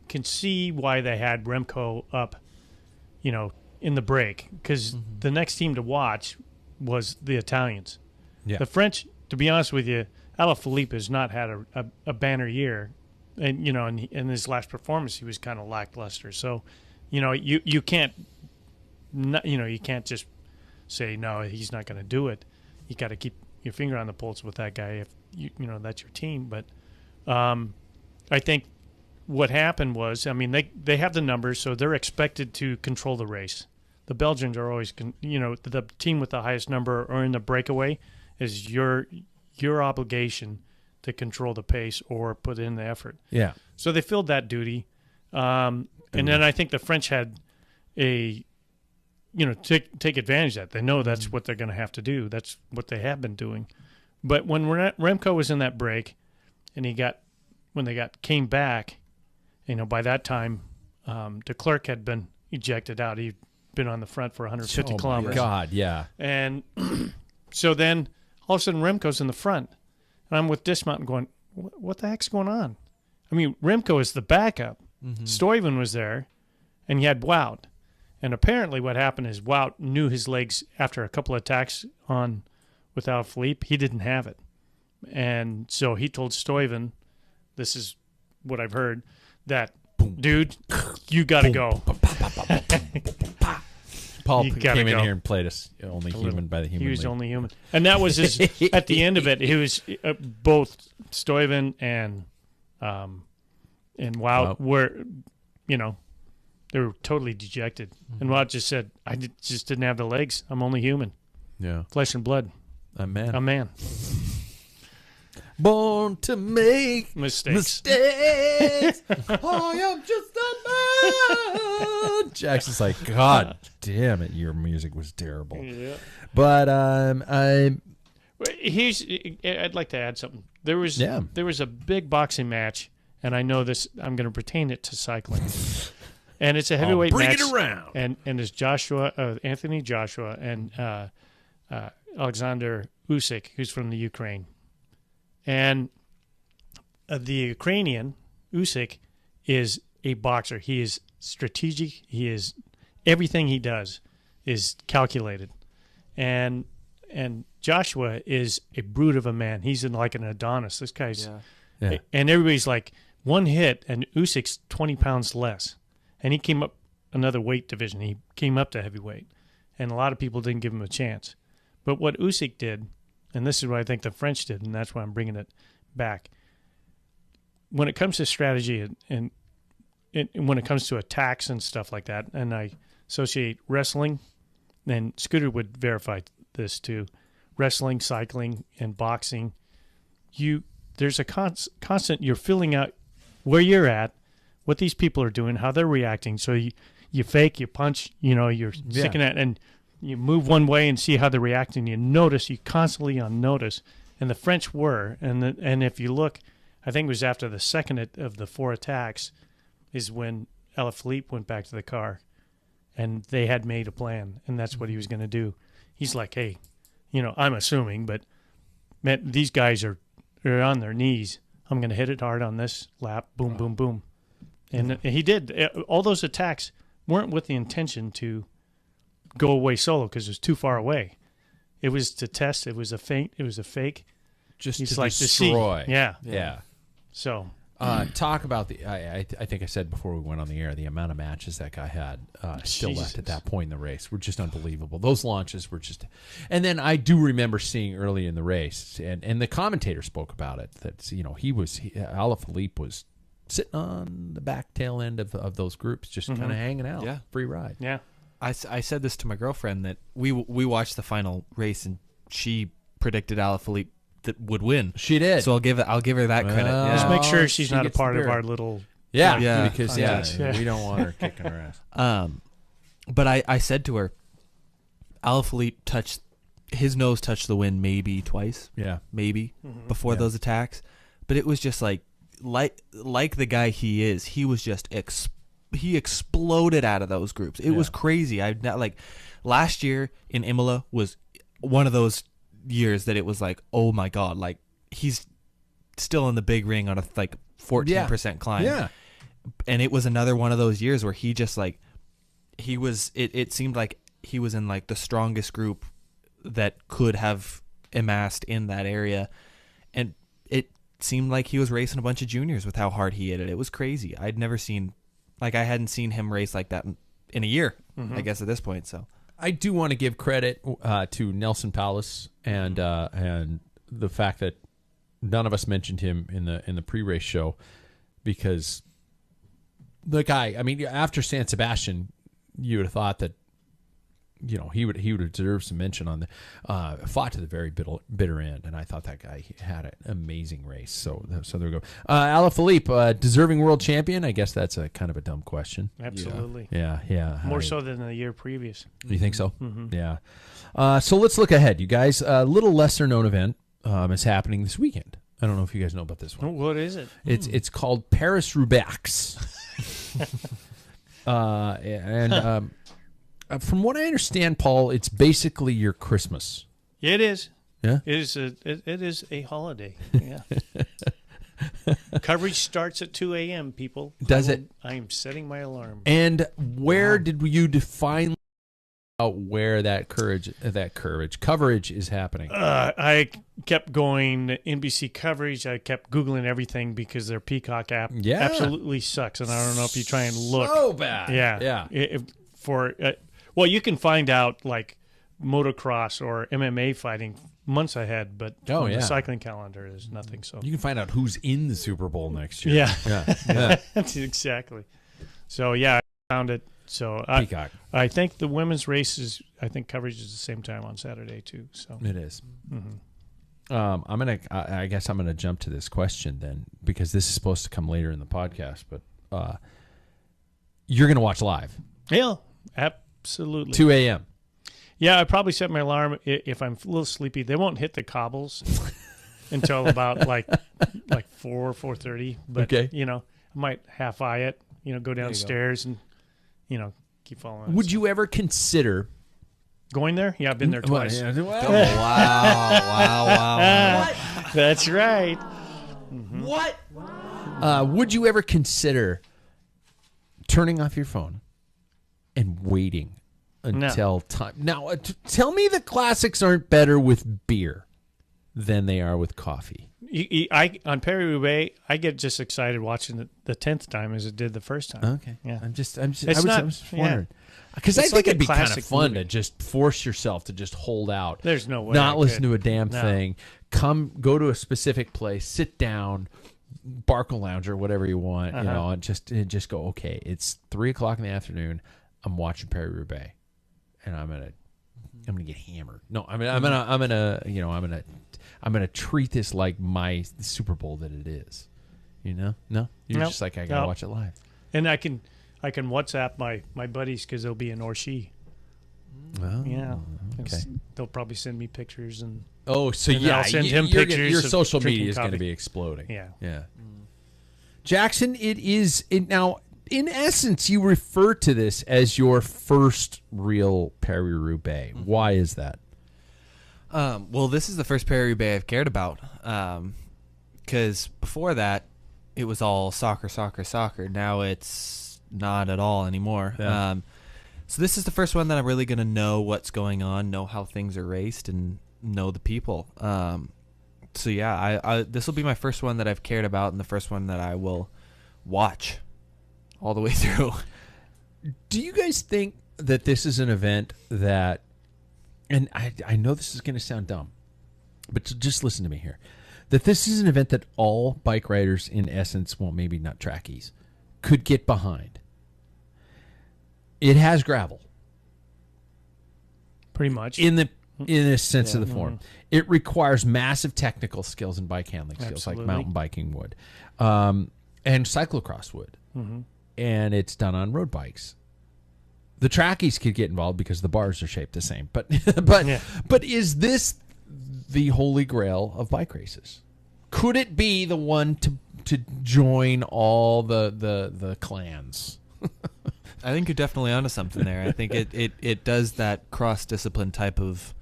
can see why they had Remco up, in the break, because the next team to watch was the Italians. Yeah. The French, to be honest with you, Alaphilippe has not had a banner year, and in his last performance he was kind of lackluster. So, you can't, you can't just say no, he's not going to do it. You got to keep your finger on the pulse with that guy if that's your team. But I think what happened was, they have the numbers, so they're expected to control the race. The Belgians are always, the team with the highest number or in the breakaway is your obligation to control the pace or put in the effort. Yeah. So they filled that duty. And then I think the French had take advantage of that. They know that's what they're going to have to do. That's what they have been doing. But when Remco was in that break and came back, by that time, de Klerk had been ejected out. He'd been on the front for 150 kilometers. Oh, my God, yeah. And so then all of a sudden Remco's in the front. And I'm with Dismount going, what the heck's going on? Remco is the backup. Mm-hmm. Stuyven was there, and you had Wout. And apparently what happened is Wout knew his legs after a couple of attacks with Alaphilippe. He didn't have it. And so he told Stuyven, this is what I've heard, that, dude, you got to go. Paul came in here and played us Only Human by the Human He was League. Only Human. And that was his, at the end of it, he was both Stuyven and Wout were, they were totally dejected. Mm-hmm. And Wout just said, just didn't have the legs. I'm only human. Yeah. Flesh and blood. A man. A man. Born to make mistakes. I am just a man. Jackson's like, God damn it, your music was terrible. Yeah. But I'd like to add something. There was a big boxing match, and I know this. I'm going to pertain it to cycling, and it's a heavyweight match. Bring it around. And it's Anthony Joshua, and Alexander Usyk, who's from the Ukraine. And the Ukrainian, Usyk, is a boxer. He is strategic. Everything he does is calculated. And Joshua is a brute of a man. He's like an Adonis. This guy's... Yeah. And everybody's like, one hit, and Usyk's 20 pounds less. And he came up another weight division. He came up to heavyweight. And a lot of people didn't give him a chance. But what Usyk did... And this is what I think the French did, and that's why I'm bringing it back. When it comes to strategy and when it comes to attacks and stuff like that, and I associate wrestling, and Scooter would verify this too, wrestling, cycling, and boxing, there's a constant, you're filling out where you're at, what these people are doing, how they're reacting. So you fake, you punch, you're sticking at, and you move one way and see how they're reacting. You constantly on notice. And the French were. And if you look, I think it was after the second of the 4 attacks is when Alaphilippe went back to the car. And they had made a plan. And that's what he was going to do. He's like, hey, I'm assuming, but man, these guys are on their knees. I'm going to hit it hard on this lap. Boom, boom, boom. And he did. All those attacks weren't with the intention to go away solo because it was too far away. It was to test. It was a feint. It was a fake. Just He's to like destroy. To see. Yeah. Yeah. So talk about I think I said before we went on the air, the amount of matches that guy had still left at that point in the race were just unbelievable. Those launches were just, and then I do remember seeing early in the race, and the commentator spoke about it, that Alaphilippe was sitting on the back tail end of those groups, just kind of hanging out, free ride. Yeah. I said this to my girlfriend that we watched the final race, and she predicted Alaphilippe that would win. She did. So I'll give her that credit. Just make sure she's not a part of our little because we don't want her kicking her ass. But I said to her, Alaphilippe his nose touched the wind maybe twice. Yeah. Maybe before those attacks. But it was just like the guy he is, he was just he exploded out of those groups. It was crazy. Last year in Imola was one of those years that it was like, oh my God, like he's still in the big ring on a 14% climb. Yeah. And it was another one of those years where he just like, it seemed like he was in like the strongest group that could have amassed in that area. And it seemed like he was racing a bunch of juniors with how hard he hit it. It was crazy. I hadn't seen him race like that in a year, I guess at this point. So I do want to give credit to Nelson Paulus and the fact that none of us mentioned him in the pre-race show, because the guy, I mean, after San Sebastian, you would have thought that, you know, he would have deserved some mention on the fought to the very bitter end, and I thought that guy had an amazing race. So there we go. Alaphilippe, deserving world champion. I guess that's a kind of a dumb question. Absolutely. Yeah. More so than the year previous. You think so? Yeah. So let's look ahead, you guys. A little lesser known event is happening this weekend. I don't know if you guys know about this one. What is it? It's called Paris Roubaix. From what I understand, Paul, it's basically your Christmas. It is. Yeah. It is a holiday. Yeah. Coverage starts at 2 a.m. People. Does it? I am setting my alarm. And where did you define out where that coverage is happening? I kept going NBC coverage. I kept Googling everything because their Peacock app absolutely sucks. And I don't know if you try and look. So bad. Yeah. Well, you can find out like motocross or MMA fighting months ahead, but the cycling calendar is nothing. So you can find out who's in the Super Bowl next year. Yeah. Exactly. So I found it. So Peacock. I think the women's races, coverage is the same time on Saturday too. So it is. I guess I'm gonna jump to this question then, because this is supposed to come later in the podcast, but you're gonna watch live. Yeah, absolutely. 2 a.m. Yeah, I probably set my alarm if I'm a little sleepy. They won't hit the cobbles until about like 4:30. But I might half eye it. Go downstairs and keep following. Would you ever consider going there? Yeah, I've been there twice. Wow. What? That's right. What? Would you ever consider turning off your phone and waiting until time? Now, tell me the classics aren't better with beer than they are with coffee. On Paris-Roubaix, I get just excited watching the 10th time as it did the first time. Okay. Yeah. I was wondering. Because I think it'd be kind of fun to just force yourself to just hold out. There's no way. Not listen to a damn thing. Go to a specific place, sit down, Barco Lounge or whatever you want, and just go, okay, it's 3:00 in the afternoon. I'm watching Paris-Roubaix, and I'm gonna get hammered. No, I'm gonna treat this like my Super Bowl that it is. No, you're just like, I gotta watch it live. And I can WhatsApp my buddies because they'll be in Orchy. Oh, yeah. Okay. They'll probably send me pictures and. Oh, so I'll send him pictures. Your social drinking media is going to coffee. be exploding. Yeah. Jackson, now. In essence, you refer to this as your first real Paris-Roubaix. Why is that? Well, this is the first Paris-Roubaix I've cared about. Because before that, it was all soccer. Now it's not at all anymore. Yeah. So this is the first one that I'm really going to know what's going on, know how things are raced, and know the people. So yeah, this will be my first one that I've cared about, and the first one that I will watch all the way through. Do you guys think that this is an event that, and I know this is going to sound dumb, but just listen to me here, that this is an event that all bike riders, in essence, well, maybe not trackies, could get behind? It has gravel. Pretty much. In a sense of the form. It requires massive technical skills and bike handling skills like mountain biking would. And cyclocross would. And it's done on road bikes. The trackies could get involved because the bars are shaped the same. But Yeah. but is this the holy grail of bike races? Could it be the one to join all the clans? I think you're definitely onto something there. I think it does that cross-discipline type of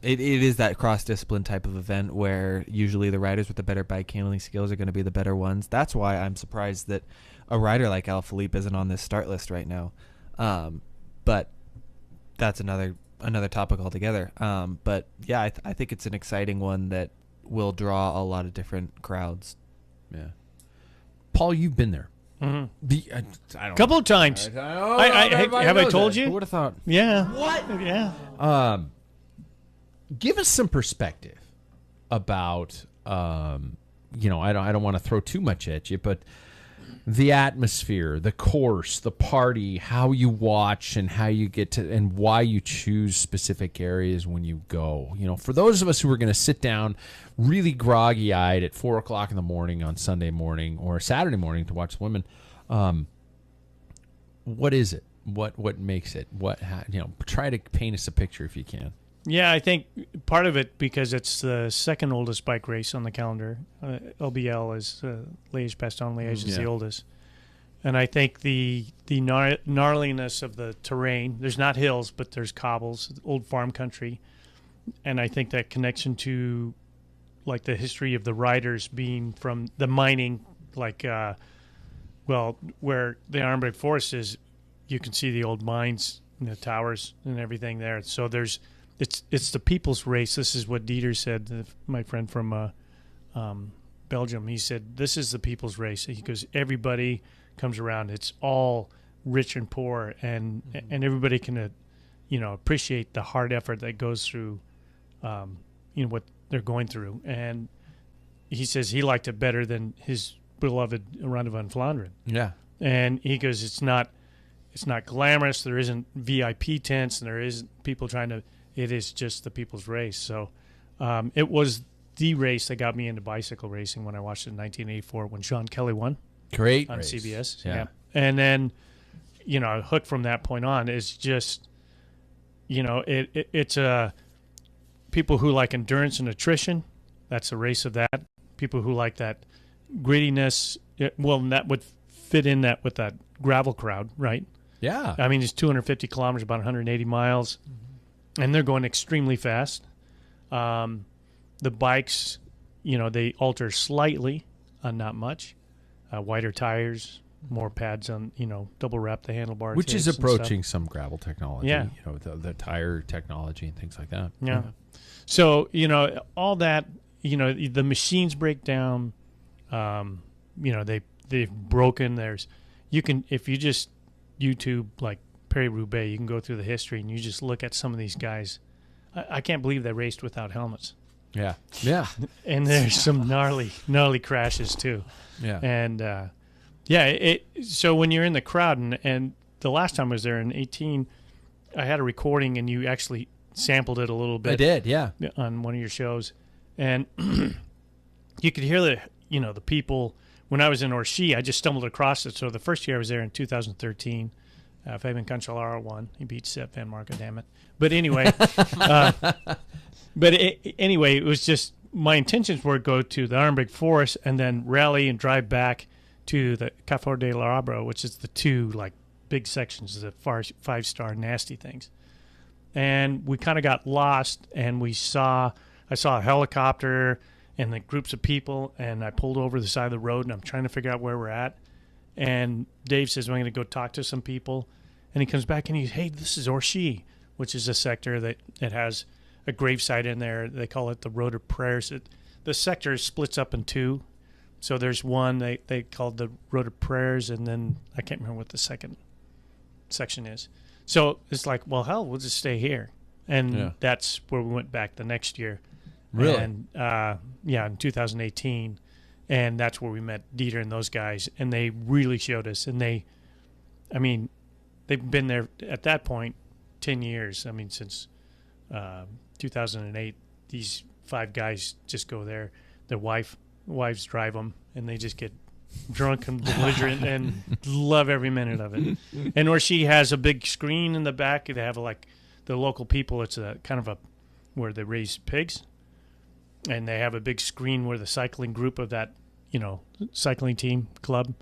it is that cross-discipline type of event where usually the riders with the better bike handling skills are going to be the better ones. That's why I'm surprised that a rider like Alaphilippe isn't on this start list right now. But that's another topic altogether. But yeah, I think it's an exciting one that will draw a lot of different crowds. Yeah. Paul, you've been there. Mm-hmm. I don't Couple of times. Have I told you? Who would have thought? Yeah. What? Yeah. Give us some perspective about, I don't want to throw too much at you, but the atmosphere, the course, the party, how you watch and how you get to, and why you choose specific areas when you go. For those of us who are going to sit down really groggy-eyed at 4 o'clock in the morning on Sunday morning or Saturday morning to watch the women, what is it? What makes it? Try to paint us a picture if you can. Yeah, I think part of it because it's the second oldest bike race on the calendar. LBL is Liège Bastogne Liège is the oldest, and I think the gnarliness of the terrain. There's not hills, but there's cobbles, old farm country, and I think that connection to like the history of the riders being from the mining, like where the Arnberg Forest is, you can see the old mines and the towers and everything there. So it's the people's race. This is what Dieter said, my friend from Belgium. He said, this is the people's race. He goes, everybody comes around. It's all rich and poor, and everybody can, appreciate the hard effort that goes through, what they're going through. And he says he liked it better than his beloved Ronde van Vlaanderen. Yeah. And he goes, it's not glamorous. There isn't VIP tents, and there isn't people trying to. It is just the people's race. So it was the race that got me into bicycle racing when I watched it in 1984 when Sean Kelly won. Great on race. CBS. Yeah. And then, hooked from that point on is just, it's people who like endurance and attrition. That's a race of that. People who like that grittiness. That would fit in that with that gravel crowd, right? Yeah. I mean, it's 250 kilometers, about 180 miles. And they're going extremely fast. The bikes, they alter slightly, not much. Wider tires, more pads on, double wrap the handlebar. Which is approaching some gravel technology. Yeah. The tire technology and things like that. Yeah. So, all that, the machines break down. They've broken. If you just YouTube, like, Roubaix, you can go through the history and you just look at some of these guys. I can't believe they raced without helmets. Yeah. Yeah. And there's some gnarly crashes too. Yeah. And so when you're in the crowd, and the last time I was there in 2018, I had a recording and you actually sampled it a little bit. I did, yeah. On one of your shows. And you could hear the people. When I was in Orchy, I just stumbled across it. So the first year I was there in 2013. Fabian Cancellara won. He beat Sepp Van Marken, damn it. But anyway, it was just my intentions were to go to the Arnberg Forest and then rally and drive back to the Carrefour de l'Arbre, which is the two big sections, the 5-star nasty things. And we kind of got lost, and I saw a helicopter and the groups of people, and I pulled over the side of the road, and I'm trying to figure out where we're at. And Dave says, I'm going to go talk to some people. And he comes back and he's, hey, this is Orchy, which is a sector that has a gravesite in there. They call it the Road of Prayers. The sector splits up in two. So there's one they called the Road of Prayers, and then I can't remember what the second section is. So it's like, well, hell, we'll just stay here. And that's where we went back the next year. Really? And, in 2018. And that's where we met Dieter and those guys, and they really showed us. And they've been there at that point 10 years. I mean, since 2008, these 5 guys just go there. Their wives drive them, and they just get drunk and belligerent and love every minute of it. And or she has a big screen in the back. They have like the local people. It's a kind of a where they raise pigs, and they have a big screen where the cycling group of that cycling team club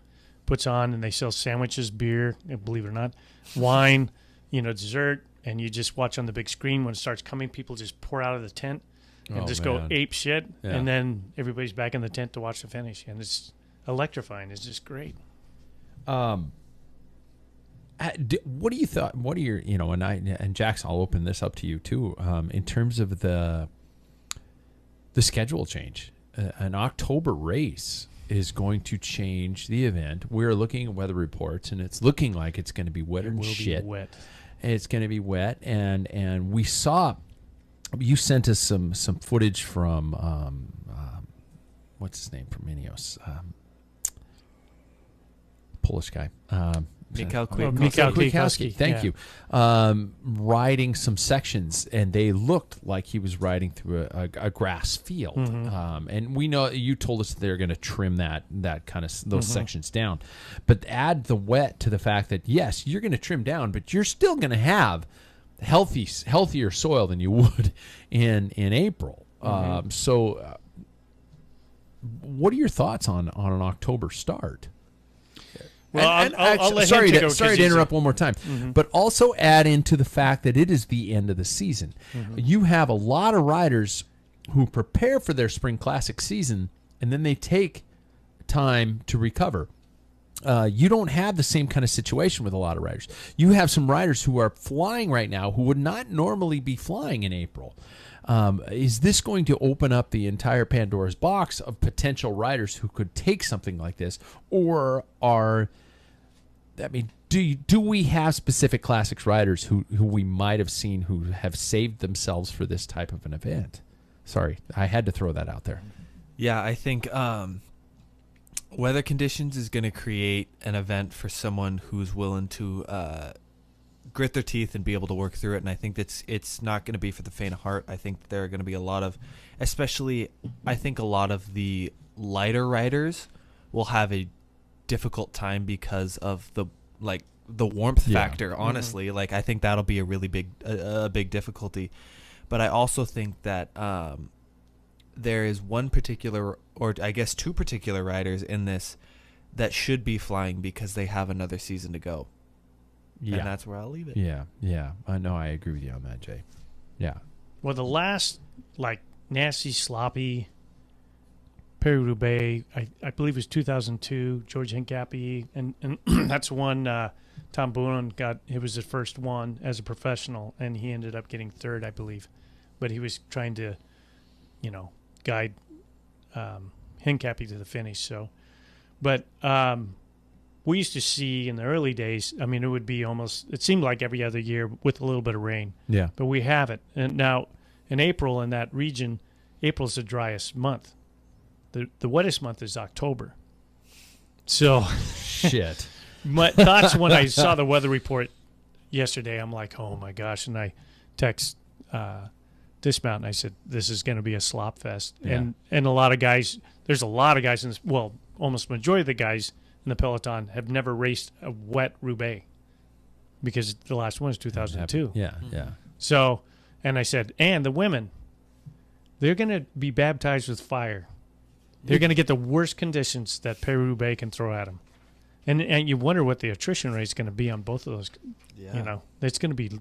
puts on, and they sell sandwiches, beer, and believe it or not, wine, dessert, and you just watch on the big screen. When it starts coming, people just pour out of the tent and go ape shit, and then everybody's back in the tent to watch the finish, and it's electrifying. It's just great. What do you thought? What are your and Jackson, I'll open this up to you too. In terms of the schedule change, an October race is going to change the event. We're looking at weather reports, and it's looking like it's going to be wet and shit. Wet. It's going to be wet, and we saw. You sent us some footage from what's his name from Ineos, Polish guy. Mikhail Kwiatkowski. Thank you. Riding some sections, and they looked like he was riding through a grass field. And we know you told us that they're going to trim that kind of those sections down, but add the wet to the fact that yes, you're going to trim down, but you're still going to have healthier soil than you would in April. So, what are your thoughts on an October start? Well, I'll let him take over, sorry to interrupt one more time, but also add into the fact that it is the end of the season. You have a lot of riders who prepare for their spring classic season, and then they take time to recover. You don't have the same kind of situation with a lot of riders. You have some riders who are flying right now who would not normally be flying in April. Is this going to open up the entire Pandora's box of potential riders who could take something like this, or do we have specific classics riders who we might have seen who have saved themselves for this type of an event? Sorry, I had to throw that out there. Yeah, I think weather conditions is going to create an event for someone who's willing to grit their teeth and be able to work through it. And I think it's not going to be for the faint of heart. I think there are going to be a lot of the lighter riders will have a difficult time because of the warmth factor. Honestly, I think that'll be a really big difficulty. But I also think that there is one particular, or I guess two particular riders in this that should be flying because they have another season to go. Yeah. And that's where I'll leave it. Yeah. I know. I agree with you on that, Jay. Yeah. Well, the last, nasty, sloppy Paris-Roubaix, I believe it was 2002, George Hincapie, and that's one Tom Boonen got. It was his first one as a professional, and he ended up getting third, I believe. But he was trying to, guide Hincapie to the finish. So, but we used to see in the early days, it would be it seemed like every other year with a little bit of rain. Yeah. But we have it. And now in April in that region, April's the driest month. The wettest month is October. So shit. My thoughts when I saw the weather report yesterday, I'm like, oh my gosh. And I text Dismount and I said, this is going to be a slop fest. Yeah. And a lot of guys, there's a lot of guys in this, almost majority of the guys in the peloton have never raced a wet Roubaix because the last one was 2002. Yeah. So, and I said, and the women, they're going to be baptized with fire. They're going to get the worst conditions that Paris-Roubaix can throw at them. And you wonder what the attrition rate is going to be on both of those. Yeah. It's going to be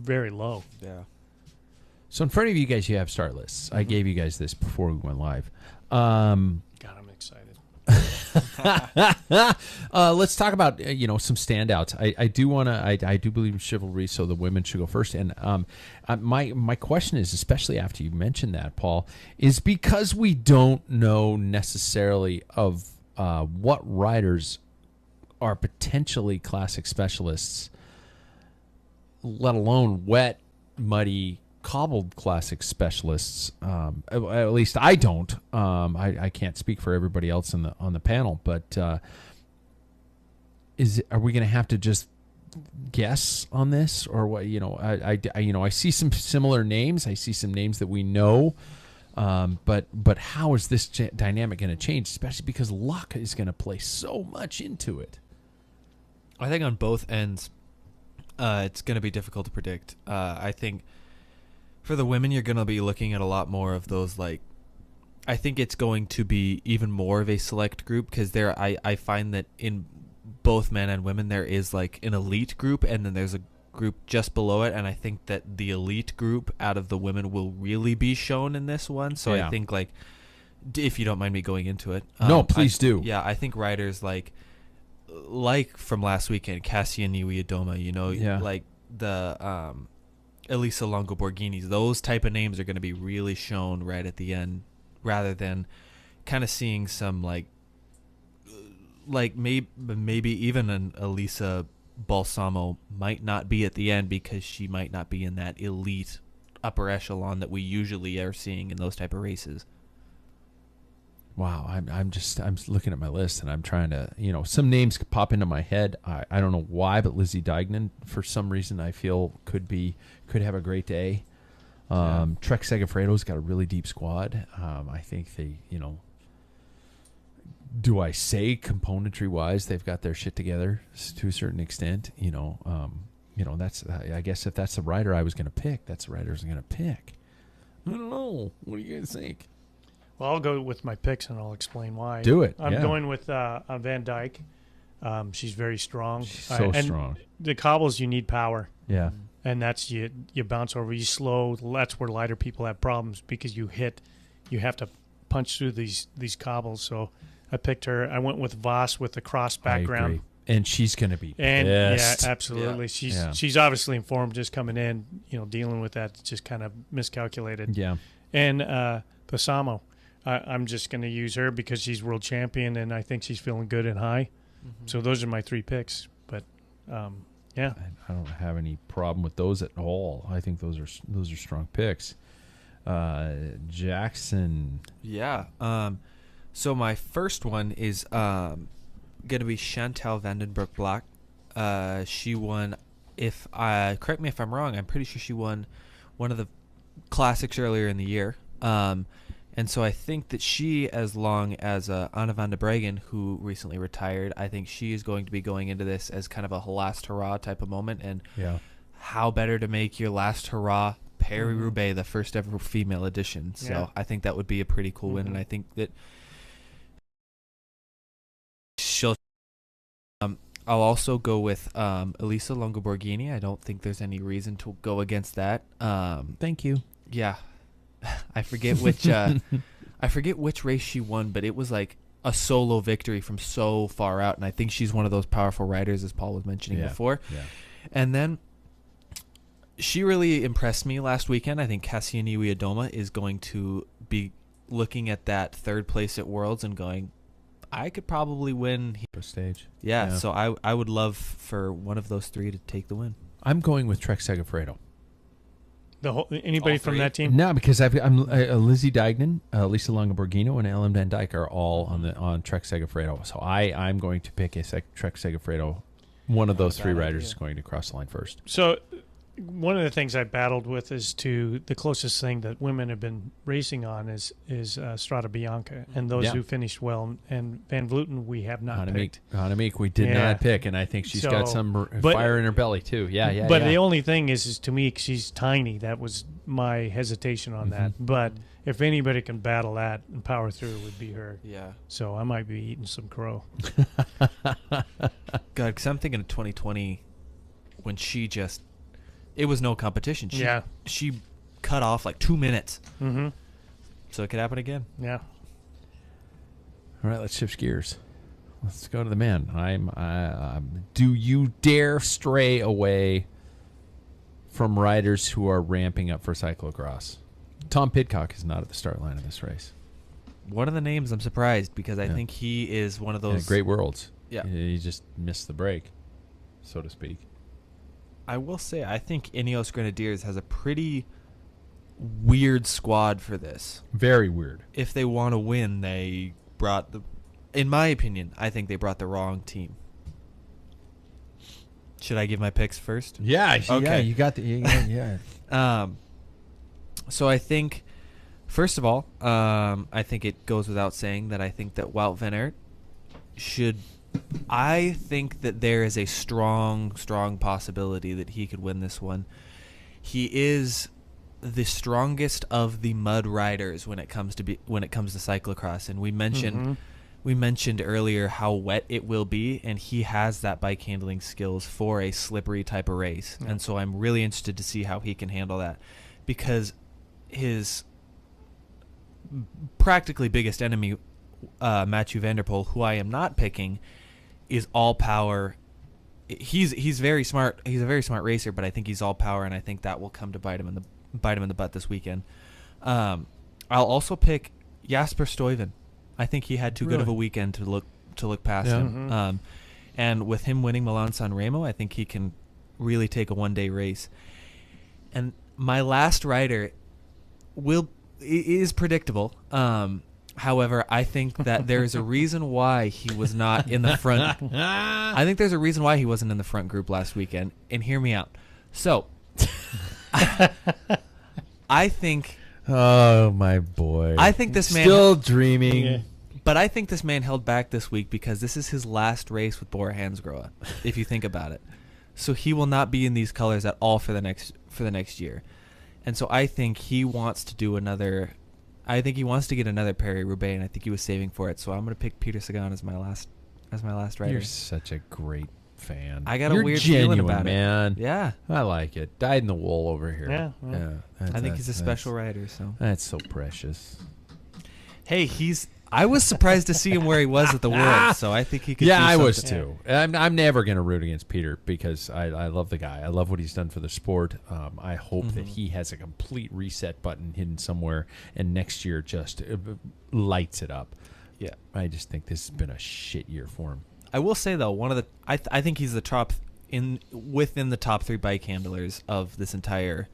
very low. Yeah. So in front of you guys, you have start lists. I gave you guys this before we went live. God, I'm excited. Let's talk about some standouts. I do want to. I do believe in chivalry, so the women should go first. And my question is, especially after you mentioned that, Paul, is because we don't know necessarily of what riders are potentially classic specialists, let alone wet, muddy, cobbled classic specialists. At least I don't. I can't speak for everybody else on the panel, but are we going to have to just guess on this, or what? I see some similar names. I see some names that we know. But how is this dynamic going to change? Especially because luck is going to play so much into it. I think on both ends, it's going to be difficult to predict. I think for the women, you're going to be looking at a lot more of those, like, I think it's going to be even more of a select group, because I find that in both men and women, there is like an elite group, and then there's a group just below it, and I think that the elite group out of the women will really be shown in this one. So I think, like, if you don't mind me going into it. No, please do. Yeah, I think riders like from last weekend, Cassia Niwi-Adoma, like the Elisa Longo Borghinis, those type of names are going to be really shown right at the end, rather than kind of seeing some like maybe even an Elisa Balsamo might not be at the end, because she might not be in that elite upper echelon that we usually are seeing in those type of races. Wow, I'm looking at my list, and I'm trying to, some names pop into my head. I don't know why, but Lizzie Deignan, for some reason, I feel could have a great day. Trek Segafredo's got a really deep squad. I think they, do I say componentry wise, they've got their shit together to a certain extent. That's I guess if that's the rider I was going to pick, that's the rider I was going to pick. I don't know. What do you guys think? Well, I'll go with my picks, and I'll explain why. Do it. I'm going with Van Dyke. She's very strong. She's so strong. The cobbles, you need power. Yeah. And that's you bounce over, you slow. That's where lighter people have problems, because you have to punch through these cobbles. So I picked her. I went with Voss with the cross background. I agree. And she's going to be pissed. Yeah, absolutely. Yeah. She's obviously informed, just coming in, dealing with that, just kind of miscalculated. Yeah. And Passamo, I'm just going to use her because she's world champion, and I think she's feeling good and high. Mm-hmm. So those are my 3 picks. But yeah, I don't have any problem with those at all. I think those are strong picks. Jackson. Yeah. So my first one is going to be Chantal Vandenbroek Black. She won, correct me if I'm wrong, I'm pretty sure she won one of the classics earlier in the year. And so I think that she, as long as Anna van der Breggen, who recently retired, I think she is going to be going into this as kind of a last hurrah type of moment. And how better to make your last hurrah Paris-Roubaix, the first ever female edition. So I think that would be a pretty cool win. And I think that she'll... I'll also go with Elisa Longo Borghini. I don't think there's any reason to go against that. Thank you. Yeah. I forget which race she won, but it was like a solo victory from so far out, and I think she's one of those powerful riders, as Paul was mentioning before. Yeah. And then she really impressed me last weekend. I think Cassia Niwi-Adoma is going to be looking at that 3rd place at Worlds and going, I could probably win here. Stage. Yeah, so I would love for one of those 3 to take the win. I'm going with Trek Segafredo. Anybody from that team? No, because I'm Lizzie Deignan, Lisa Longo Borghino, and Ellen Van Dyke are all on Trek Segafredo. So I'm going to pick a Trek Segafredo. One of those 3 riders is going to cross the line first. So one of the things I battled with is the closest thing that women have been racing on is Strada Bianca, and those who finished well. And Van Vleuten we have not picked. Annemiek we did not pick, and I think she's got some fire in her belly too. But the only thing is to me, she's tiny. That was my hesitation on that. But if anybody can battle that and power through, it would be her. Yeah. So I might be eating some crow. God, because I'm thinking of 2020 when she just... It was no competition. She cut off like 2 minutes. Mm-hmm. So it could happen again. Yeah. All right, let's shift gears. Let's go to the men. Do you dare stray away from riders who are ramping up for cyclocross? Tom Pidcock is not at the start line of this race. One of the names I'm surprised, because I think he is one of those... great worlds. Yeah. He just missed the break, so to speak. I will say, I think Ineos Grenadiers has a pretty weird squad for this. Very weird. If they want to win, they brought in my opinion, I think they brought the wrong team. Should I give my picks first? Yeah. Okay. Yeah, you got the... Yeah. So I think First of all, I think it goes without saying that I think that Wout van Aert should. I think that there is a strong possibility that he could win this one. He is the strongest of the mud riders when it comes to cyclocross, and we mentioned earlier how wet it will be, and he has that bike handling skills for a slippery type of race. And so I'm really interested to see how he can handle that, because his practically biggest enemy, Mathieu van der Poel, who I am not picking, is all power. He's very smart. He's a very smart racer, but I think he's all power, and I think that will come to bite him in the butt this weekend. I'll also pick Jasper Stuyven. I think he had too good of a weekend to look past him. And with him winning Milan-San Remo, I think he can really take a one-day race. And my last rider is predictable. However, I think that there is a reason why he was not in the front. I think there's a reason why he wasn't in the front group last weekend, and hear me out. So, I think. Oh my boy! I think this man still dreaming. But I think this man held back this week because this is his last race with Bora Hansgrohe, if you think about it. So he will not be in these colors at all for the next year. And so I think he wants to do another. I think he wants to get another Paris-Roubaix, and I think he was saving for it. So I'm going to pick Peter Sagan as my last rider. You're such a great fan. I got You're a weird genuine, feeling about man. it. Yeah, I like it. Dyed in the wool over here. Yeah. I think he's a special rider. So that's so precious. Hey, I was surprised to see him where he was at the World, so I think he could. Yeah, do I was something. too. I'm never going to root against Peter because I love the guy. I love what he's done for the sport. I hope that he has a complete reset button hidden somewhere, and next year just lights it up. Yeah, I just think this has been a shit year for him. I will say though, I think he's the top within the top 3 bike handlers of this entire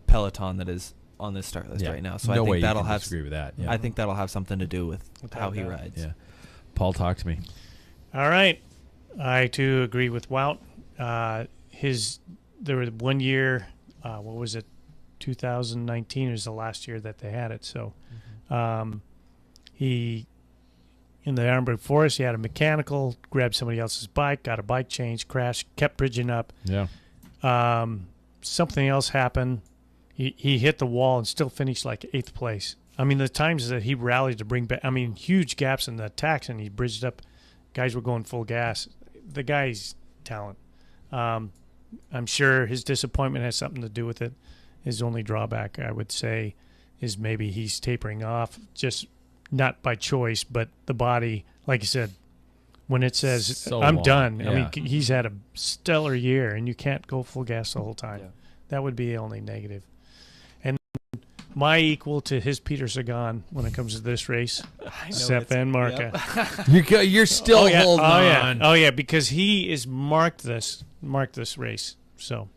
peloton that is on this start list right now. So no I way think you that'll can have. disagree with that. Yeah. I think that'll have something to do with how he rides. Yeah, Paul, talk to me. All right, I too agree with Wout. There was 1 year. What was it? 2019 was the last year that they had it. So, he in the Arnberg Forest, he had a mechanical, grabbed somebody else's bike, got a bike change, crashed, kept bridging up. Yeah. Something else happened. He hit the wall and still finished like 8th place. I mean, the times that he rallied to bring back, huge gaps in the attacks, and he bridged up. Guys were going full gas. The guy's talent. I'm sure his disappointment has something to do with it. His only drawback, I would say, is maybe he's tapering off, just not by choice, but the body, like you said, when it says, I'm done. Yeah. He's had a stellar year, and you can't go full gas the whole time. Yeah. That would be the only negative. And my equal to his Peter Sagan when it comes to this race, Sepp Van Marke. Yep. You're still holding on. Oh yeah, because he is marked this race. So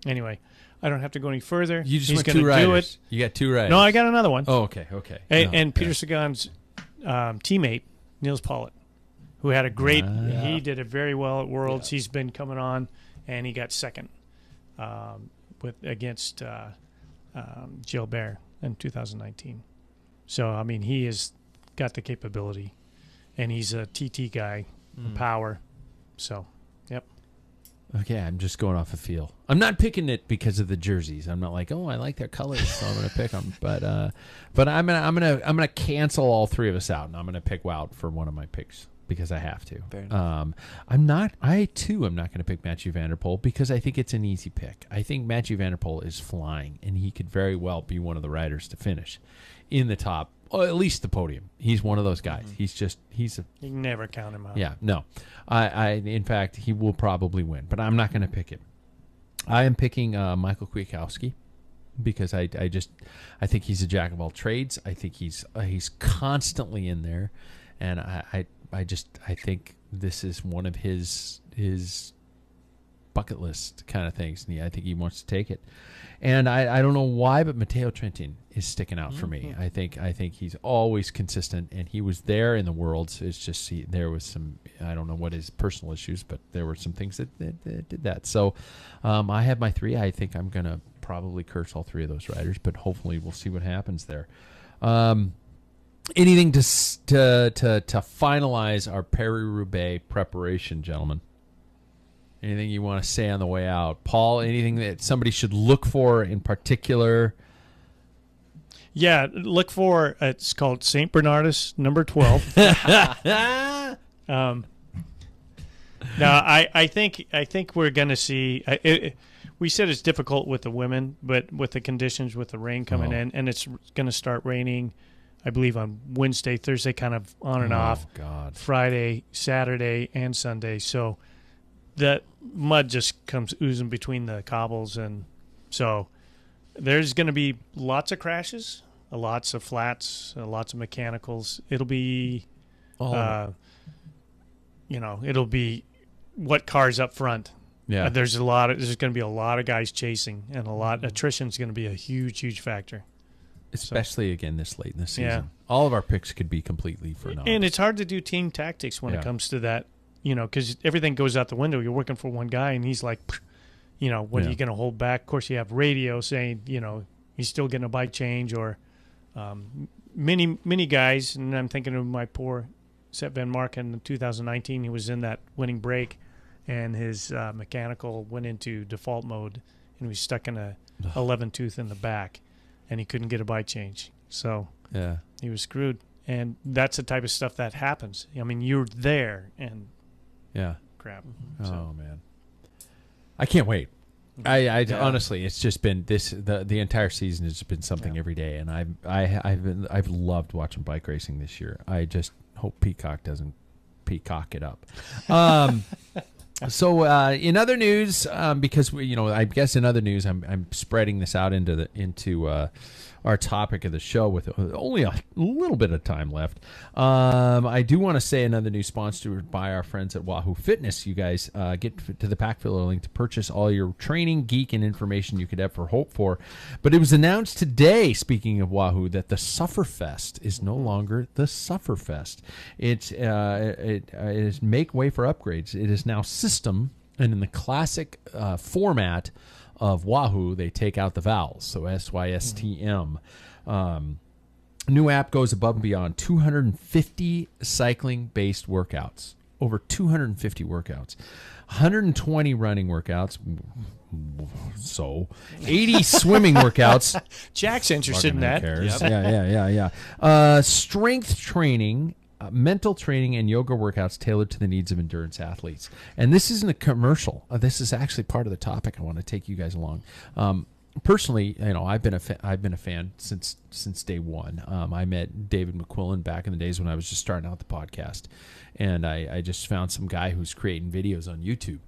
anyway, I don't have to go any further. You just He's went gonna 2 riders. do it. You got 2 riders. No, I got another one. Oh, okay. And Peter Sagan's teammate, Niels Pollitt, who had a great. He did it very well at Worlds. Yeah. He's been coming on, and he got second against Gilbert in 2019. So he has got the capability, and he's a TT guy, power. So, yep. Okay, I'm just going off a feel. I'm not picking it because of the jerseys. I'm not like, oh, I like their colors, so I'm going to pick them. But I'm gonna cancel all 3 of us out, and I'm going to pick Wout for one of my picks because I have to. Fair enough. I too am not going to pick Mathieu van der Poel because I think it's an easy pick. I think Mathieu van der Poel is flying, and he could very well be one of the riders to finish in the top, or at least the podium. He's one of those guys. You can never count him out. Yeah, no. In fact, he will probably win, but I'm not going to pick him. I am picking Michael Kwiatkowski because I think he's a jack of all trades. I think he's constantly in there, and I think this is one of his bucket list kind of things. And I think he wants to take it. And I don't know why, but Matteo Trentin is sticking out for me. I think he's always consistent, and he was there in the Worlds. It's just there was some, I don't know what his personal issues, but there were some things that did that. So I have my 3. I think I'm going to probably curse all 3 of those riders, but hopefully we'll see what happens there. Anything to finalize our Paris-Roubaix preparation, gentlemen? Anything you want to say on the way out? Paul, anything that somebody should look for in particular? Yeah, look for, it's called St. Bernardus number 12. Now, I think we're going to see. We said it's difficult with the women, but with the conditions, with the rain coming in, and it's going to start raining, I believe, on Wednesday, Thursday, kind of on and off. God. Friday, Saturday, and Sunday. So that mud just comes oozing between the cobbles, and so there's going to be lots of crashes, lots of flats, lots of mechanicals. It'll be, it'll be what cars up front. Yeah, there's going to be a lot of guys chasing, and attrition is going to be a huge factor. Especially again this late in the season. Yeah. All of our picks could be completely for naught. And it's hard to do team tactics when it comes to that, because everything goes out the window. You're working for one guy, and he's like, what are you going to hold back? Of course, you have radio saying, he's still getting a bike change, or many guys, and I'm thinking of my poor Sepp Van Marken in 2019. He was in that winning break, and his mechanical went into default mode, and he was stuck in a 11 tooth in the back, and he couldn't get a bike change. So he was screwed. And that's the type of stuff that happens. I mean, you're there, and crap. Oh, man. I can't wait. I honestly, it's just been the entire season has been something every day, and I've loved watching bike racing this year. I just hope Peacock doesn't peacock it up. So in other news, because I guess in other news, I'm spreading this out into our topic of the show with only a little bit of time left. I do want to say another new sponsored by our friends at Wahoo Fitness. You guys get to the Packfiller link to purchase all your training, geek, and information you could ever hope for. But it was announced today, speaking of Wahoo, that the Sufferfest is no longer the Sufferfest. It is make way for upgrades. It is now system, and in the classic format of Wahoo, they take out the vowels, so SYSTM. New app goes above and beyond 250 cycling-based workouts, over 250 workouts, 120 running workouts, so 80 swimming workouts. Jack's interested in that. Yep. Yeah. Strength training, mental training, and yoga workouts tailored to the needs of endurance athletes. And this isn't a commercial. This is actually part of the topic I want to take you guys along. Personally, I've been a fan since day one. I met David McQuillan back in the days when I was just starting out the podcast, and I just found some guy who's creating videos on YouTube,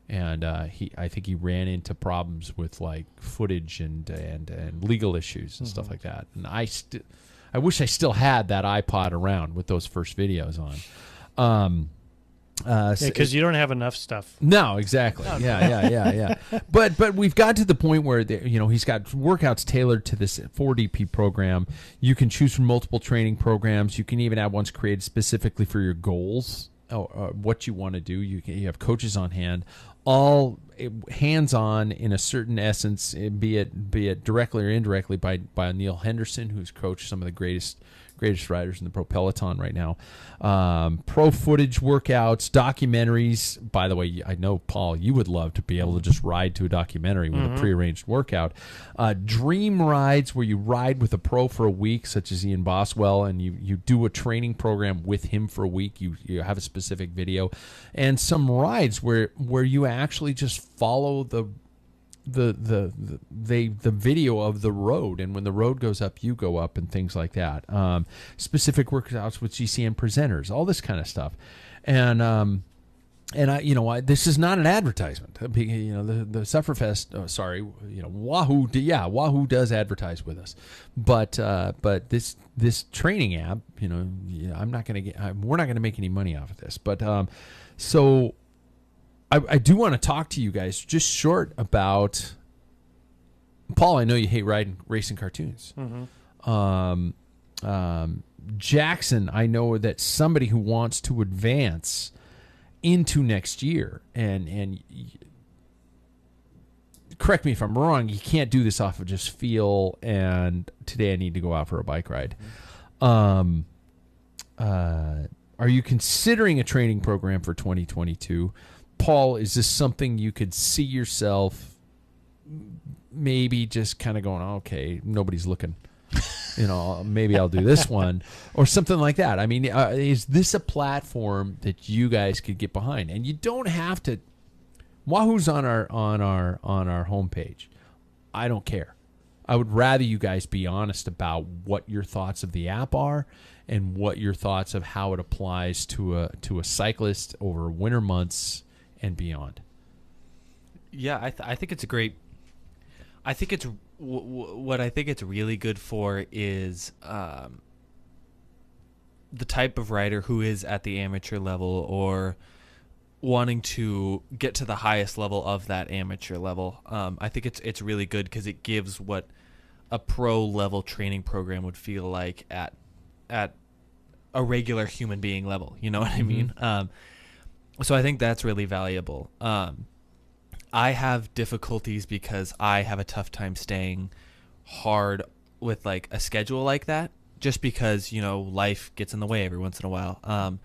and I think he ran into problems with like footage and legal issues and stuff like that. And I wish I still had that iPod around with those first videos on. Because you don't have enough stuff. No, exactly. Yeah. But we've got to the point where he's got workouts tailored to this 4DP program. You can choose from multiple training programs. You can even have ones created specifically for your goals, or what you want to do. You have coaches on hand, all hands-on in a certain essence, be it directly or indirectly by Neil Henderson, who's coached some of the greatest riders in the pro peloton right now. Pro footage workouts, documentaries. By the way, I know, Paul, you would love to be able to just ride to a documentary with a prearranged workout. Dream rides where you ride with a pro for a week, such as Ian Boswell, and you do a training program with him for a week. You have a specific video, and some rides where you actually just follow the video of the road, and when the road goes up, you go up, and things like that. Specific workouts with GCN presenters, all this kind of stuff, and this is not an advertisement. The Sufferfest. Oh, sorry, Wahoo. Wahoo does advertise with us, but this training app, we're not going to make any money off of this, but so. I do want to talk to you guys just short about, Paul, I know you hate racing cartoons. Jackson, I know that somebody who wants to advance into next year, and correct me if I'm wrong, you can't do this off of just feel and today I need to go out for a bike ride. Are you considering a training program for 2022? Paul, is this something you could see yourself maybe just kind of going, okay, nobody's looking, maybe I'll do this one or something like that? I mean, is this a platform that you guys could get behind? And you don't have to. Wahoo's on our homepage. I don't care. I would rather you guys be honest about what your thoughts of the app are and what your thoughts of how it applies to a cyclist over winter months and beyond. Yeah, I think it's a great. I think it's what I think it's really good for is the type of rider who is at the amateur level or wanting to get to the highest level of that amateur level. I think it's really good because it gives what a pro level training program would feel like at a regular human being level. You know what I mean? So I think that's really valuable. I have difficulties because I have a tough time staying hard with like a schedule like that, just because, life gets in the way every once in a while.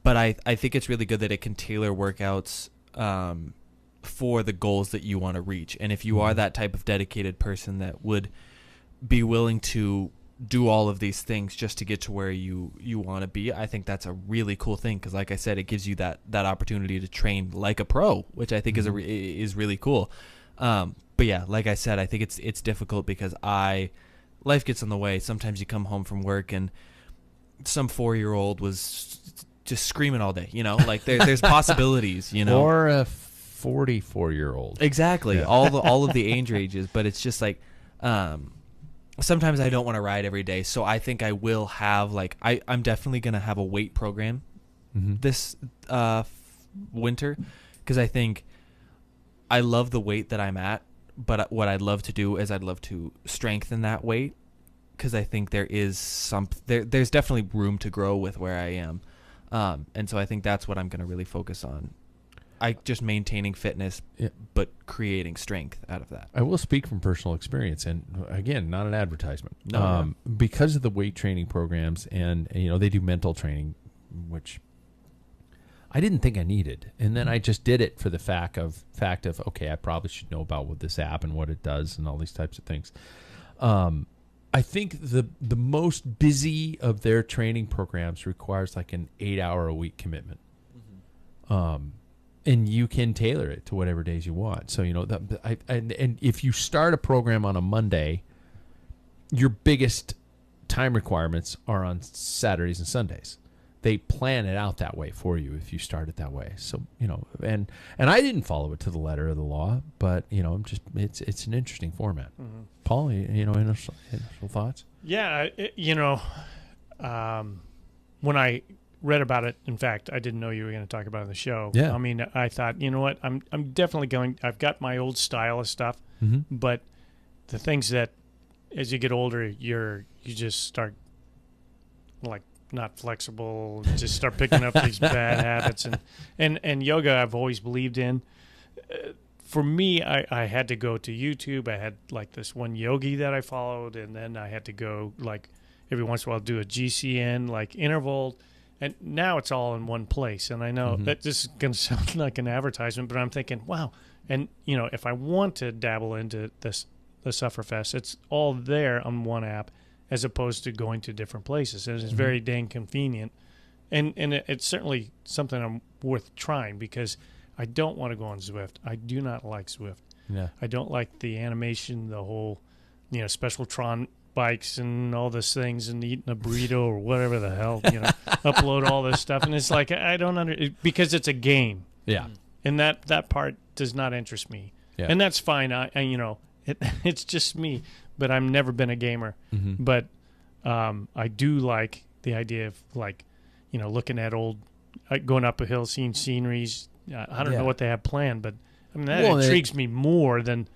But I think it's really good that it can tailor workouts for the goals that you want to reach. And if you are that type of dedicated person that would be willing to do all of these things just to get to where you want to be, I think that's a really cool thing because, like I said, it gives you that opportunity to train like a pro, which I think is really cool. But yeah, like I said, I think it's difficult because life gets in the way. Sometimes you come home from work and some 4-year-old was just screaming all day, like there's possibilities, or a 44-year-old. Exactly. Yeah. all of the age ranges, but it's just like sometimes I don't want to ride every day, so I think I will have I'm definitely going to have a weight program this winter because I think I love the weight that I'm at, but what I'd love to do is I'd love to strengthen that weight because I think there's definitely room to grow with where I am. And so I think that's what I'm going to really focus on. Just maintaining fitness, but creating strength out of that. I will speak from personal experience, and again, not an advertisement. No. Because of the weight training programs, and they do mental training, which I didn't think I needed, and then I just did it for the fact of okay, I probably should know about what this app and what it does and all these types of things. I think the most busy of their training programs requires like an 8-hour-a-week commitment. And you can tailor it to whatever days you want. So, and if you start a program on a Monday, your biggest time requirements are on Saturdays and Sundays. They plan it out that way for you if you start it that way. So, and I didn't follow it to the letter of the law, but, it's an interesting format. Paul, initial thoughts? Yeah, when I read about it, in fact, I didn't know you were going to talk about it on the show. Yeah. I mean, I thought, you know what, I'm definitely going. I've got my old style of stuff, but the things that as you get older, you just start like not flexible, just start picking up these bad habits, and yoga I've always believed in. For me, I had to go to YouTube. I had like this one yogi that I followed, and then I had to go like every once in a while do a GCN like interval. And now it's all in one place. And I know that this is going to sound like an advertisement, but I'm thinking, wow. And, if I want to dabble into the Sufferfest, it's all there on one app as opposed to going to different places. And it's very dang convenient. And it's certainly something I'm worth trying because I don't want to go on Zwift. I do not like Zwift. Yeah. I don't like the animation, the whole, special Tron bikes and all these things and eating a burrito or whatever the hell, upload all this stuff. And it's like, I don't because it's a game. Yeah. And that part does not interest me. Yeah. And that's fine. It's just me, but I've never been a gamer. But I do like the idea of looking at old, going up a hill, seeing sceneries. I don't know what they have planned, but I mean, that intrigues me more than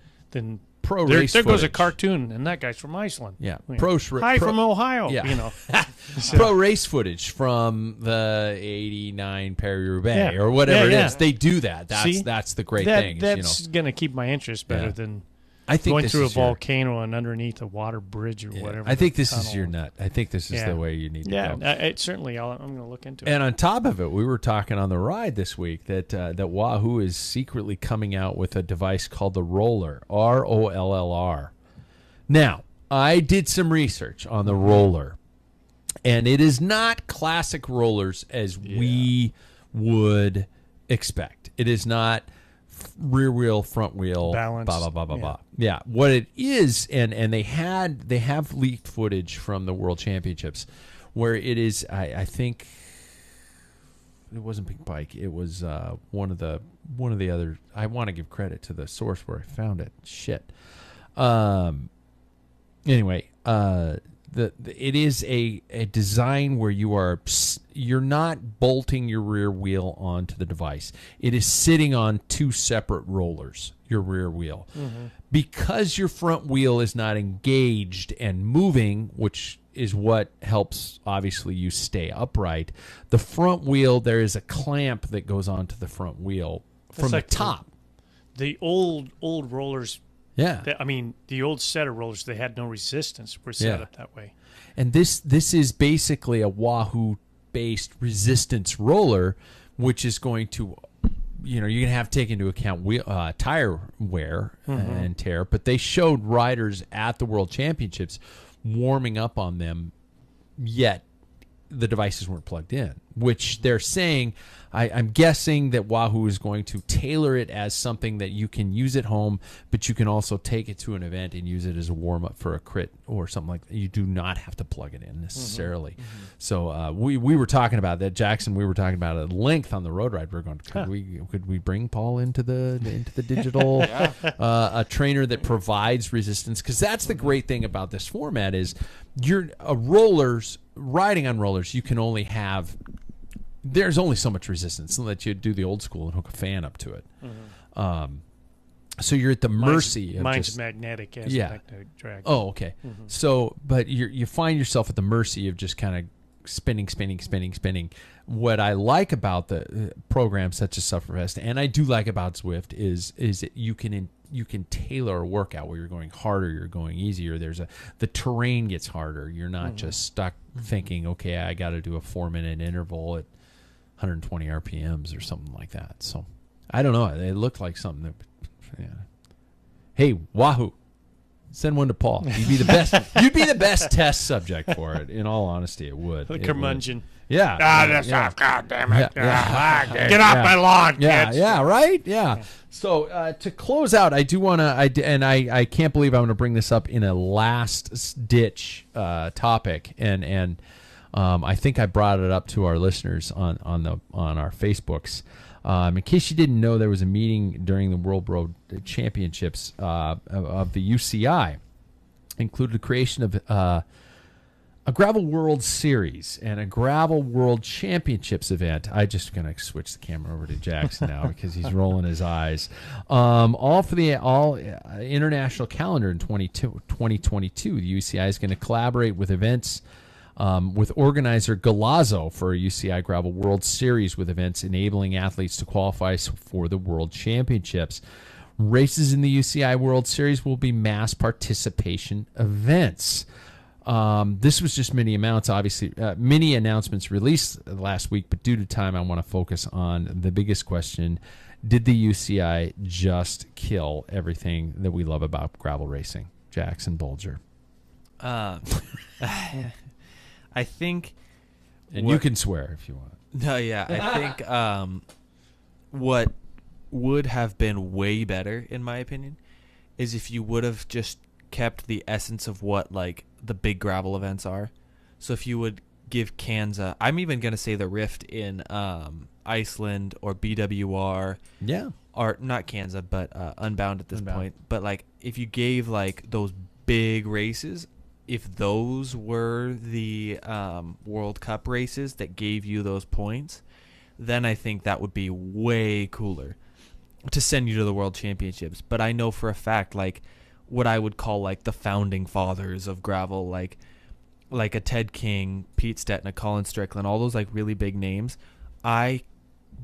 pro there race goes a footage. cartoon, and that guy's from Iceland. Yeah, You know, pro from Ohio. Yeah. You know, pro race footage from the '89 Paris-Roubaix Yeah. or whatever Yeah, it yeah. is. They do that. See? That's the great thing. is, That's gonna keep my interest better Yeah. than I think going this through a is your- volcano and underneath a water bridge or yeah, whatever. I think the this is tunnel. your nut. I think this is Yeah. the way you need to Yeah, go. it certainly. I'm going to look into it. And on top of it, we were talking on the ride this week that Wahoo is secretly coming out with a device called the Roller, ROLLR. Now, I did some research on the Roller, and it is not classic rollers as we would expect. It is not rear wheel, front wheel, Balance. blah blah blah blah Yeah. blah. Yeah, what it is, and they have leaked footage from the World Championships, where it is. I think it wasn't Big Bike. It was one of the other. I want to give credit to the source where I found it. Shit. Anyway, it is a design where you're not bolting your rear wheel onto the device. It is sitting on two separate rollers, your rear wheel. Mm-hmm. Because your front wheel is not engaged and moving, which is what helps obviously you stay upright. The front wheel, there is a clamp that goes onto the front wheel from like the top. The old rollers. Yeah. I mean, the old set of rollers, they had no resistance. Were set Yeah. up that way. And this is basically a Wahoo-based resistance roller, which is going to, you're going to have to take into account tire wear and tear. But they showed riders at the World Championships warming up on them, yet the devices weren't plugged in, which they're saying, I'm guessing that Wahoo is going to tailor it as something that you can use at home, but you can also take it to an event and use it as a warm-up for a crit or something like that. You do not have to plug it in necessarily. So we were talking about that, Jackson. We were talking about it at length on the road ride. We're going, could we bring Paul into the digital a trainer that provides resistance? Because that's the great thing about this format is riding on rollers, you can only have. There's only so much resistance. So that you do the old school and hook a fan up to it. So you're at the mercy of mine's just magnetic as Yeah. a magnetic drag. Oh, okay. So, but you find yourself at the mercy of just kind of spinning. What I like about the programs such as Sufferfest, and I do like about Zwift, is that you can tailor a workout where you're going harder, you're going easier. The terrain gets harder. You're not just stuck thinking, okay, I got to do a 4-minute interval at 120 RPMs or something like that. So I don't know. It looked like something that. Yeah. Hey, Wahoo, send one to Paul. You'd be the best. You'd be the best test subject for it. In all honesty, it would. The It would. curmudgeon. Yeah. That's yeah. off. God damn it. Yeah. Get off my lawn, Yeah, kids. yeah, right? Yeah. So to close out, I do want to, I can't believe I'm going to bring this up in a last-ditch topic, and I think I brought it up to our listeners on our Facebooks. In case you didn't know, there was a meeting during the World Road Championships of the UCI, included the creation of a Gravel World Series and a Gravel World Championships event. I'm just going to switch the camera over to Jackson now because he's rolling his eyes. All for the international calendar in 2022. The UCI is going to collaborate with events with organizer Galazzo for a UCI Gravel World Series with events enabling athletes to qualify for the World Championships. Races in the UCI World Series will be mass participation events. This was just mini announcements released last week, but due to time, I want to focus on the biggest question. Did the UCI just kill everything that we love about gravel racing? Jackson Bolger. I think, And you can swear if you want. no, yeah, I think what would have been way better, in my opinion, is if you would have just kept the essence of what like the big gravel events are. So if you would give Kanza, I'm even gonna say the Rift in Iceland or BWR, Yeah. or not Kanza, but Unbound at this Unbound. point. But like if you gave like those big races, if those were the World Cup races that gave you those points, then I think that would be way cooler to send you to the World Championships. But I know for a fact, like what I would call like the founding fathers of gravel, like a Ted King, Pete Stetina, Colin Strickland, all those like really big names. I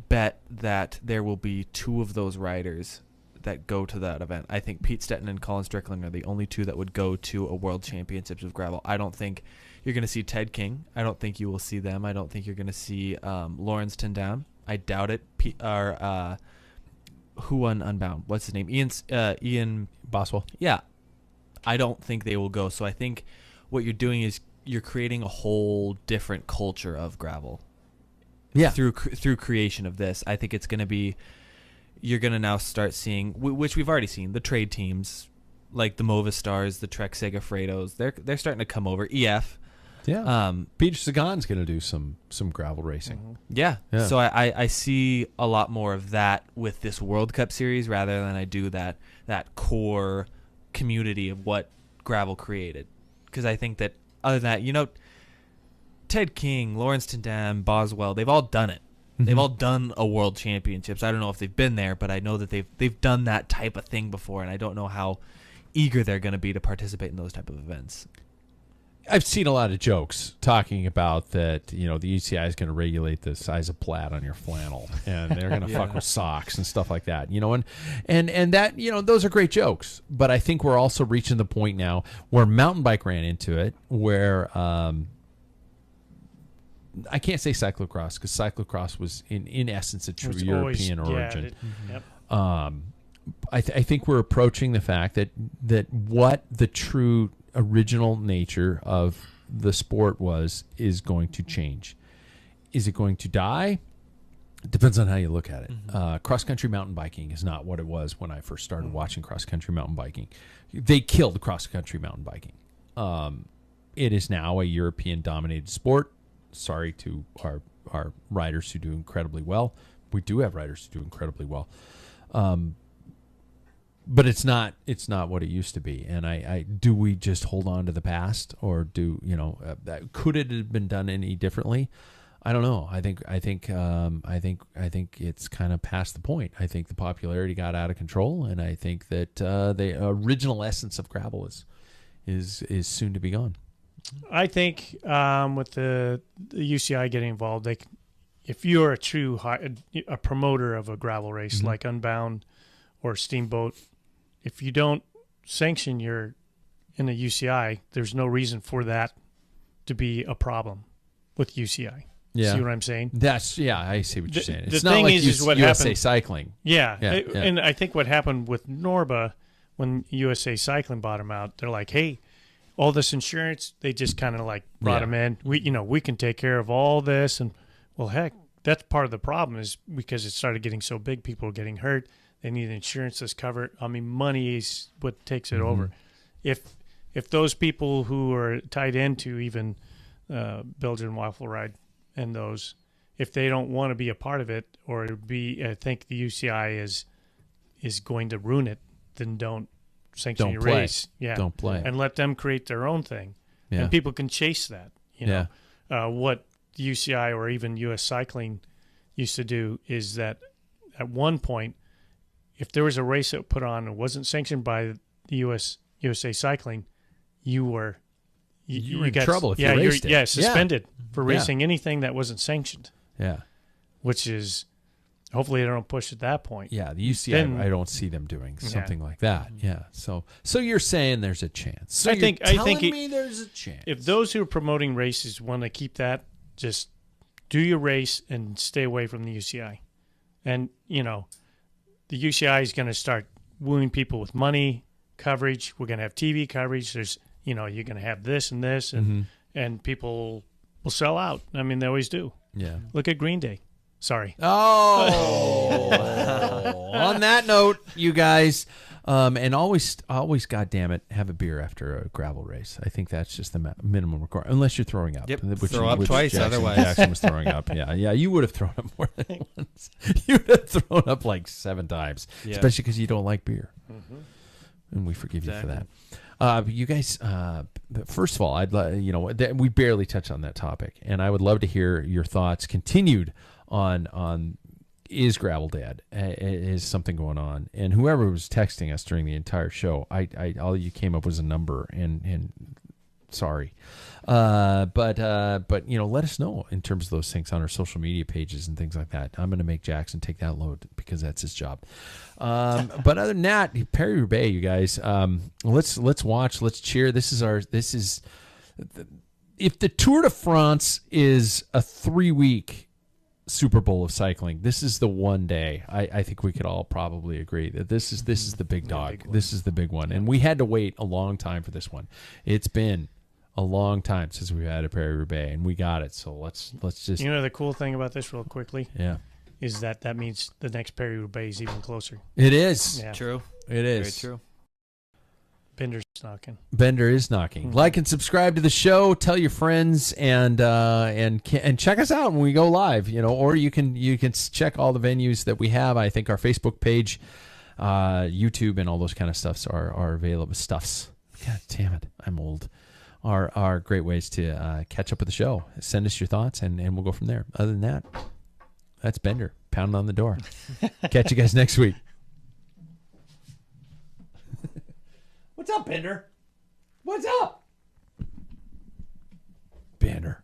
bet that there will be 2 of those riders that go to that event. I think Pete Stetina and Colin Strickland are the only 2 that would go to a World Championships of gravel. I don't think you're going to see Ted King. I don't think you will see them. I don't think you're going to see Lawrence Tindam. I doubt it. Who won Unbound? What's his name? Ian Boswell. Yeah. I don't think they will go. So I think what you're doing is you're creating a whole different culture of gravel. Yeah. Through creation of this. I think it's going to be, you're going to now start seeing, which we've already seen, the trade teams, like the Movistars, the Trek Segafredos, they're starting to come over. EF. Yeah. Peter Sagan's going to do some gravel racing. Mm-hmm. Yeah. Yeah. So I see a lot more of that with this World Cup series rather than I do that core community of what gravel created. Because I think that other than that, Ted King, Lawrence Tindam, Boswell, they've all done it. Mm-hmm. They've all done a World Championships. I don't know if they've been there, but I know that they've done that type of thing before, and I don't know how eager they're going to be to participate in those type of events. I've seen a lot of jokes talking about that, the UCI is going to regulate the size of plaid on your flannel, and they're going to fuck with socks and stuff like that, and that, those are great jokes. But I think we're also reaching the point now where mountain bike ran into it, where I can't say cyclocross because cyclocross was in essence a true European origin. Yep. I think we're approaching the fact that what the true original nature of the sport is going to change. Is it going to die? It depends on how you look at it. Mm-hmm. Cross-country mountain biking is not what it was when I first started watching cross-country mountain biking. They killed cross-country mountain biking. It is now a European-dominated sport. Sorry to our riders who do incredibly well. We do have riders who do incredibly well. But it's not what it used to be. And I do we just hold on to the past, or do could it have been done any differently? I don't know. I think it's kind of past the point. I think the popularity got out of control, and I think that the original essence of gravel is soon to be gone. I think with the UCI getting involved, if you're a promoter of a gravel race like Unbound or Steamboat, if you don't sanction in a UCI, there's no reason for that to be a problem with UCI. Yeah. See what I'm saying? I see what you're saying. It's the not thing like is what USA happened. Cycling. Yeah. Yeah. And I think what happened with Norba when USA Cycling bought him out, they're like, hey, all this insurance, they just kind of like brought him in. We can take care of all this. And, well, heck, that's part of the problem is because it started getting so big, people were getting hurt. They need insurance to cover it. I mean, money is what takes it over. If those people who are tied into even Belgian Waffle Ride and those, if they don't want to be a part of it, or I think the UCI is going to ruin it, then don't sanction your race. Yeah, don't play, and let them create their own thing, yeah. and people can chase that. What the UCI or even US Cycling used to do is that at one point, if there was a race that put on and wasn't sanctioned by the USA Cycling, you were in trouble if you raced it. Suspended for racing anything that wasn't sanctioned. Yeah, which is hopefully they don't push at that point. Yeah, the UCI, I don't see them doing something like that. Yeah, so you're saying there's a chance. So I think there's a chance. If those who are promoting races want to keep that, just do your race and stay away from the UCI. And the UCI is going to start wooing people with money, coverage. We're going to have TV coverage. There's, you're going to have this and this, and people will sell out. I mean, they always do. Yeah. Look at Green Day. Sorry. Oh. On that note, you guys, and always, goddamn it, have a beer after a gravel race. I think that's just the minimum requirement, unless you're throwing up. Yep. Throw up twice, otherwise. Jackson was throwing up. Yeah, you would have thrown up more than once. You would have thrown up like 7 times, especially because you don't like beer. And we forgive you for that. You guys, first of all, we barely touched on that topic, and I would love to hear your thoughts continued on is Gravel Dad. Is something going on? And whoever was texting us during the entire show, I all you came up was a number, and sorry, but let us know in terms of those things on our social media pages and things like that. I'm going to make Jackson take that load because that's his job. But other than that, Paris-Roubaix, you guys, let's watch, let's cheer. If the Tour de France is a 3-week Super Bowl of cycling, this is the one day. I think we could all probably agree that this is the big dog. This is the big one, and we had to wait a long time for this one. It's been a long time since we've had a Paris-Roubaix, and we got it. So let's just. The cool thing about this, real quickly, is that means the next Paris-Roubaix is even closer. It is. Yeah. True. It is. Very true. Bender's knocking. Bender is knocking. Like and subscribe to the show. Tell your friends and check us out when we go live. Or you can check all the venues that we have. I think our Facebook page, YouTube, and all those kind of stuffs are available. Stuffs. God damn it, I'm old. Are great ways to catch up with the show. Send us your thoughts and we'll go from there. Other than that, that's Bender pounding on the door. Catch you guys next week. What's up, Bender? What's up? Bender.